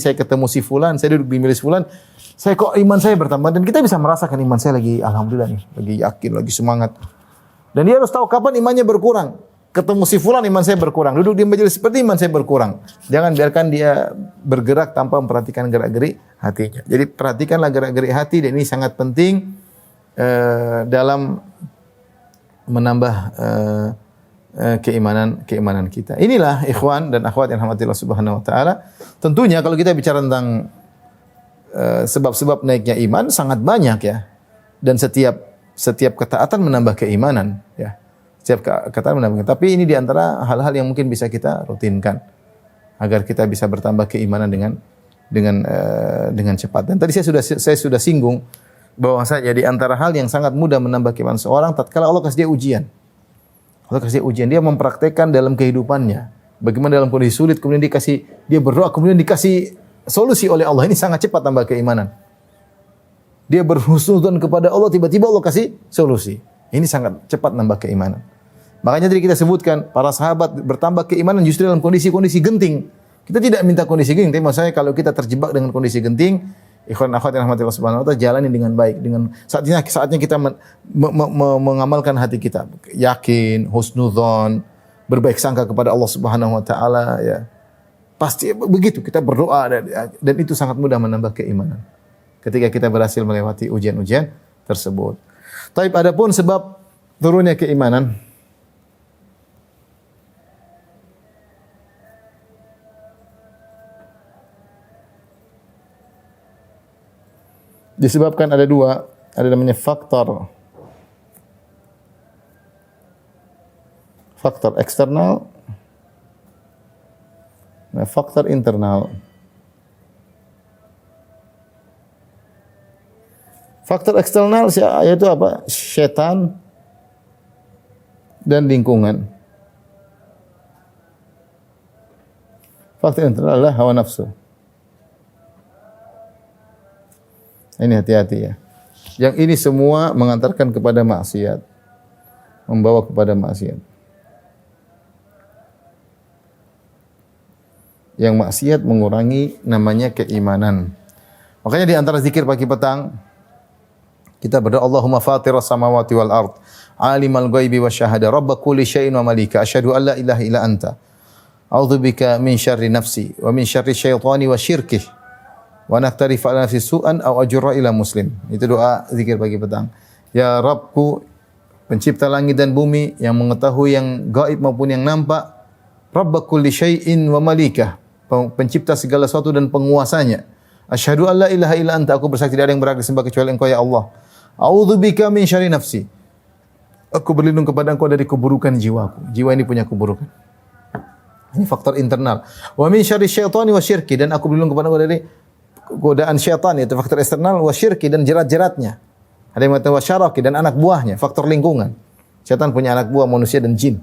saya ketemu si fulan, saya duduk di majelis fulan, iman saya bertambah, dan kita bisa merasakan iman saya lagi alhamdulillah nih, lagi yakin, lagi semangat. Dan dia harus tahu kapan imannya berkurang. Ketemu si fulan, iman saya berkurang. Duduk di majelis seperti, iman saya berkurang. Jangan biarkan dia bergerak tanpa memperhatikan gerak-gerik hatinya. Jadi perhatikanlah gerak-gerik hati, dan ini sangat penting dalam menambah keimanan kita. Inilah ikhwan dan akhwat yang rahmatillah subhanahu wa ta'ala. Tentunya kalau kita bicara tentang sebab-sebab naiknya iman sangat banyak, ya. Dan setiap ketaatan menambah keimanan, ya. Setiap ketaatan menambah. Tapi ini diantara hal-hal yang mungkin bisa kita rutinkan agar kita bisa bertambah keimanan dengan cepat. Dan tadi saya sudah singgung bahwasanya di antara hal yang sangat mudah menambah keimanan seorang tatkala Allah kasih dia ujian. Allah kasih ujian, dia mempraktekkan dalam kehidupannya. Bagaimana dalam kondisi sulit, kemudian dia berdoa, kemudian dikasih solusi oleh Allah. Ini sangat cepat tambah keimanan. Dia berhusnudzon kepada Allah, tiba-tiba Allah kasih solusi. Ini sangat cepat nambah keimanan. Makanya tadi kita sebutkan, para sahabat bertambah keimanan justru dalam kondisi-kondisi genting. Kita tidak minta kondisi genting, tapi maksudnya kalau kita terjebak dengan kondisi genting, ikhwan akhwat yang rahmatillah subhanahu wa ta'ala, jalani dengan baik, dengan saatnya kita mengamalkan hati kita, yakin, husnudzon, berbaik sangka kepada Allah Subhanahu wa taala, ya. Pasti begitu kita berdoa, dan itu sangat mudah menambah keimanan ketika kita berhasil melewati ujian-ujian tersebut. Taib, adapun sebab turunnya keimanan, disebabkan ada dua, ada namanya faktor eksternal, faktor internal. Faktor eksternal yaitu apa? Syaitan dan lingkungan. Faktor internal adalah hawa nafsu. Ini hati-hati, ya. Yang ini semua mengantarkan kepada maksiat, membawa kepada maksiat. Yang maksiat mengurangi namanya keimanan. Makanya di antara zikir pagi petang kita berdoa, Allahumma fatiras samawati wal ard, alimal ghaibi wasyahada, rabb kulli syai'in wa malika, asyhadu an la ilaha illa anta, a'udzubika min syarri nafsi wa min syarri syaitani wa syirkihi, wa naqtarif ala nafsi su'an aw ajra ila muslim. Itu doa zikir pagi petang. Ya Rabbku, pencipta langit dan bumi, yang mengetahui yang gaib maupun yang nampak, Rabb kulli syai'in wa malikah, pencipta segala sesuatu dan penguasanya. Asyhadu an la ilaha illa anta, aku bersaksi tidak ada yang berhak disembah kecuali Engkau, ya Allah. A'udzubika min syarri nafsi, aku berlindung kepada Engkau dari keburukan jiwaku. Jiwa ini punya keburukan. Ini faktor internal. Wa min syarri syaitani wa syirki, dan aku berlindung kepada Engkau dari godaan syaitan, yaitu faktor eksternal, wa syirki, dan jerat-jeratnya. Ada yang mengatakan wa syaraki, dan anak buahnya, faktor lingkungan. Syaitan punya anak buah manusia dan jin.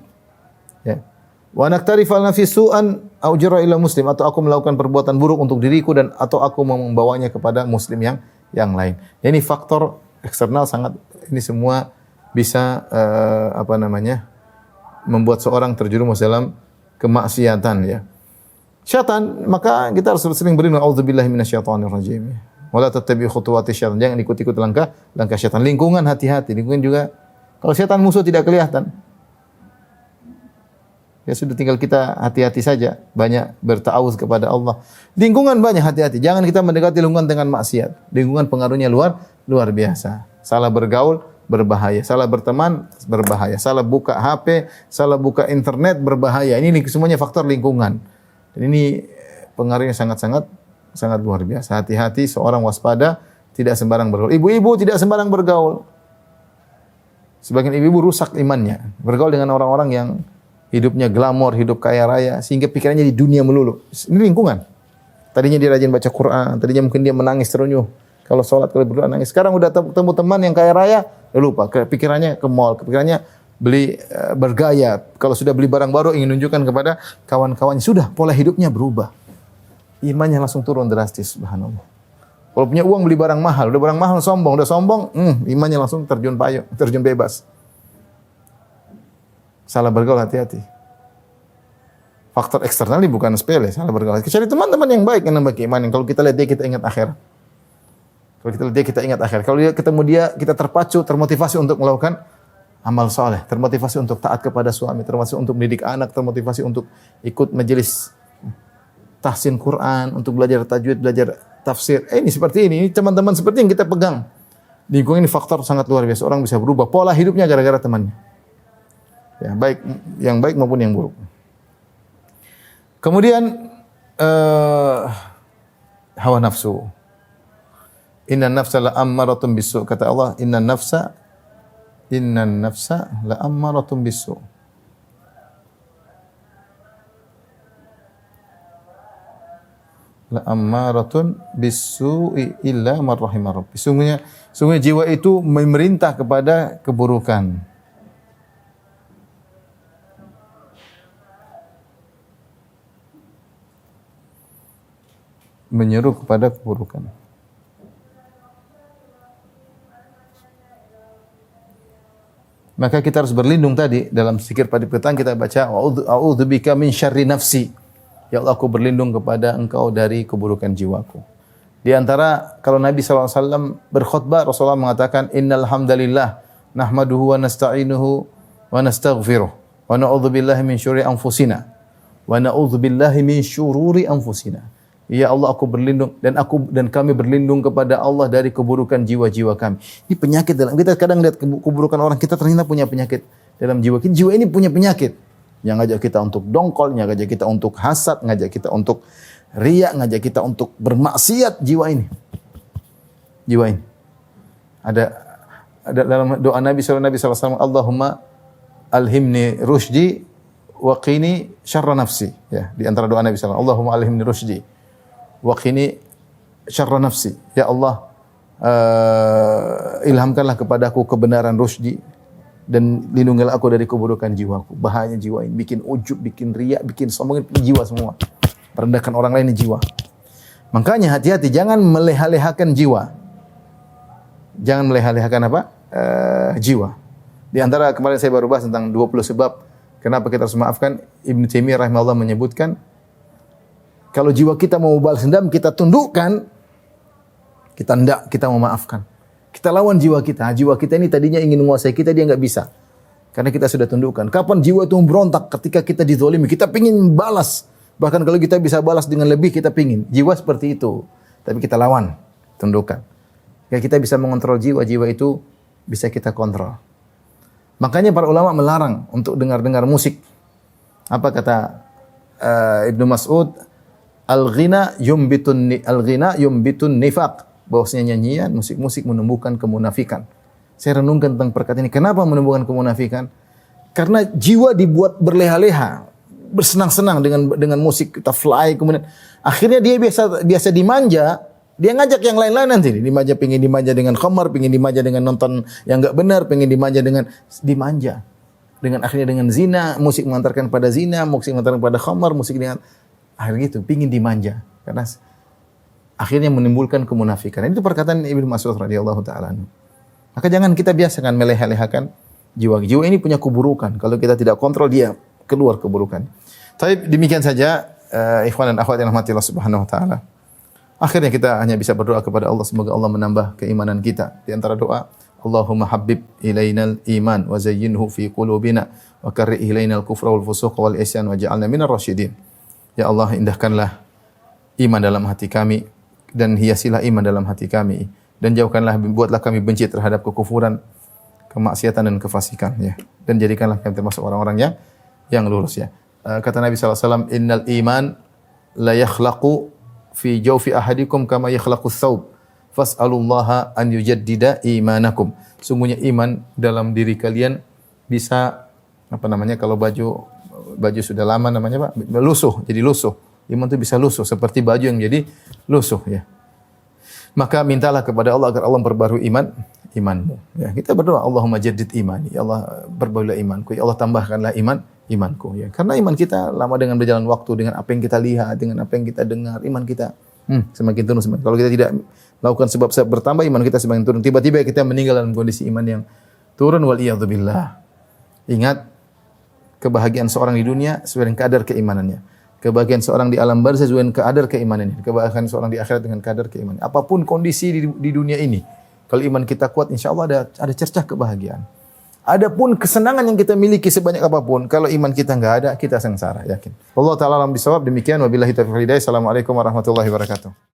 Ya. Wa naqtarif al nafsi su'an au jara ila muslim, atau aku melakukan perbuatan buruk untuk diriku dan atau aku membawanya kepada muslim yang lain. Ini faktor eksternal sangat, ini semua bisa membuat seorang terjerumus dalam kemaksiatan ya. Syaitan, maka kita harus sering berlindung, auzubillahi minasyaitonir rajim. Wala tattabi'u khutuwati syaitan. Jangan ikut-ikut langkah syaitan. Lingkungan hati-hati. Lingkungan juga, kalau syaitan musuh tidak kelihatan. Ya sudah, tinggal kita hati-hati saja. Banyak berta'awuz kepada Allah. Lingkungan banyak, hati-hati. Jangan kita mendekati lingkungan dengan maksiat. Lingkungan pengaruhnya luar biasa. Salah bergaul berbahaya. Salah berteman berbahaya. Salah buka HP, salah buka internet berbahaya. Ini semuanya faktor lingkungan. Dan ini pengaruhnya sangat luar biasa. Hati-hati, seorang waspada, tidak sembarang bergaul. Ibu-ibu tidak sembarang bergaul. Sebagian ibu-ibu rusak imannya. Bergaul dengan orang-orang yang hidupnya glamor, hidup kaya raya, sehingga pikirannya di dunia melulu. Ini lingkungan. Tadinya dia rajin baca Quran, tadinya mungkin dia menangis terenyuh. Kalau sholat, kalau berdoa nangis. Sekarang udah ketemu teman yang kaya raya, lupa. Pikirannya ke mall, pikirannya beli bergaya. Kalau sudah beli barang baru ingin menunjukkan kepada kawan-kawannya, sudah pola hidupnya berubah. Imannya langsung turun drastis, subhanallah. Kalau punya uang beli barang mahal, udah barang mahal sombong, imannya langsung terjun bebas. Salah bergaul, hati-hati. Faktor eksternal ini bukan sepele, salah bergaul. Cari teman-teman yang baik, yang nambah keimanan. Kalau kita lihat dia, kita ingat akhirat. Kalau dia ketemu dia, kita terpacu, termotivasi untuk melakukan amal soleh, termotivasi untuk taat kepada suami, termotivasi untuk mendidik anak, termotivasi untuk ikut majelis tahsin Quran, untuk belajar tajwid, belajar tafsir. Ini seperti ini teman-teman seperti yang kita pegang. Lingkungan ini faktor sangat luar biasa. Orang bisa berubah pola hidupnya gara-gara temannya. Ya, baik yang baik maupun yang buruk. Kemudian hawa nafsu. Inna nafsa la ammaratun bisu. Kata Allah, inna nafsa la ammaratun bisu. La ammaratun bisu illa man rahimah rabbi. Sungguhnya jiwa itu memerintah kepada keburukan. Menyeru kepada keburukan. Maka kita harus berlindung tadi dalam zikir pada petang kita baca a'udzubika min syarri nafsi. Ya Allah, aku berlindung kepada Engkau dari keburukan jiwaku. Di antara kalau Nabi SAW berkhutbah, Rasulullah mengatakan innal hamdalillah nahmaduhu wa nasta'inuhu wa nastaghfiruh wa na'udzubillahi min syururi anfusina wa na'udzubillahi min syururi anfusina. Ya Allah, aku berlindung dan kami berlindung kepada Allah dari keburukan jiwa-jiwa kami. Ini penyakit dalam kita kadang lihat keburukan orang, kita ternyata punya penyakit dalam jiwa kita. Jiwa ini punya penyakit yang ngajak kita untuk dongkol, yang ngajak kita untuk hasad, ngajak kita untuk riya, ngajak kita untuk bermaksiat. Jiwa ini. Ada dalam doa Nabi SAW, Allahumma alhimni rusydi wa qini syarra nafsi. Ya, di antara doa Nabi SAW, Allahumma alhimni rusydi wa qini syarra nafsi. Ya Allah, ilhamkanlah kepadaku kebenaran rusdi dan lindungilah aku dari keburukan jiwaku. Bahayanya jiwa ini, bikin ujub, bikin riya, bikin sombong, jiwa semua. Merendahkan orang lain jiwa. Makanya hati-hati, jangan melehalehakan jiwa. Jangan melehalehakan apa? Jiwa. Di antara kemarin saya baru bahas tentang 20 sebab kenapa kita harus memaafkan. Ibnu Taimiyah rahimahullah menyebutkan, kalau jiwa kita mau balas dendam, kita tundukkan, kita memaafkan. Kita lawan jiwa kita. Jiwa kita ini tadinya ingin menguasai kita, dia enggak bisa. Karena kita sudah tundukkan. Kapan jiwa itu berontak? Ketika kita dizalimi, kita pingin balas. Bahkan kalau kita bisa balas dengan lebih, kita pingin. Jiwa seperti itu. Tapi kita lawan, tundukkan. Ya, kita bisa mengontrol jiwa itu bisa kita kontrol. Makanya para ulama melarang untuk dengar-dengar musik. Apa kata Ibnu Mas'ud? Al-ghina yumbitun nifaq. Bahwasanya nyanyian, musik-musik menumbuhkan kemunafikan. Saya renungkan tentang perkataan ini. Kenapa menumbuhkan kemunafikan? Karena jiwa dibuat berleha-leha, bersenang-senang dengan musik, kita fly, kemudian akhirnya dia biasa dimanja, dia ngajak yang lain-lain nanti. Pengin dimanja dengan khamar, pengin dimanja dengan nonton yang enggak benar, pengin dimanja dengan dimanja. Akhirnya dengan zina, musik mengantarkan pada zina, musik mengantarkan pada khamar, musik dengan akhirnya gitu, pingin dimanja. Karena akhirnya menimbulkan kemunafikan. Itu perkataan Ibnu Mas'ud radhiyallahu taala. Maka jangan kita biasakan melehah-lehahkan Jiwa ini punya keburukan. Kalau kita tidak kontrol, dia keluar keburukan. Tapi demikian saja, ikhwan dan akhwat yang rahmati Allah Subhanahu wa taala. Akhirnya kita hanya bisa berdoa kepada Allah, semoga Allah menambah keimanan kita. Di antara doa, Allahumma habbib ilainal iman wa zayyinhu fi qulubina wa karrih ilainal kufra wal fusuq wal isyan waj'alna minar rasyidin. Ya Allah, indahkanlah iman dalam hati kami dan hiasilah iman dalam hati kami, dan jauhkanlah, buatlah kami benci terhadap kekufuran, kemaksiatan dan kefasikan, ya. Dan jadikanlah kami termasuk orang-orang yang lurus, ya. Kata Nabi sallallahu alaihi wasallam, innal iman la yakhlaqu fi jawfi ahadikum kama yakhlaqu thawb fas'alullaha an yujaddida imanakum. Sungguhnya iman dalam diri kalian bisa kalau baju sudah lama namanya Pak, lusuh, jadi lusuh. Iman itu bisa lusuh seperti baju yang jadi lusuh, ya. Maka mintalah kepada Allah agar Allah memperbarui imanmu. Ya, kita berdoa, Allahumma jaddid imani. Ya Allah, perbaikilah imanku. Ya Allah, tambahkanlah imanku, ya. Karena iman kita lama dengan berjalan waktu, dengan apa yang kita lihat, dengan apa yang kita dengar, iman kita semakin turun. Kalau kita tidak lakukan sebab-sebab bertambah, iman kita semakin turun. Tiba-tiba kita meninggal dalam kondisi iman yang turun, wal iyadzubillah. Ingat, kebahagiaan seorang di dunia sesuai dengan kadar keimanannya. Kebahagiaan seorang di alam barzah sesuai dengan kadar keimanannya. Kebahagiaan seorang di akhirat dengan kadar keimanannya. Apapun kondisi di dunia ini, kalau iman kita kuat, insya Allah ada cercah kebahagiaan. Adapun kesenangan yang kita miliki sebanyak apapun, kalau iman kita enggak ada, kita sengsara, yakin. Allah Ta'ala alam bisawab. Demikian, wabillahi taufiq wal hidayah. Assalamualaikum warahmatullahi wabarakatuh.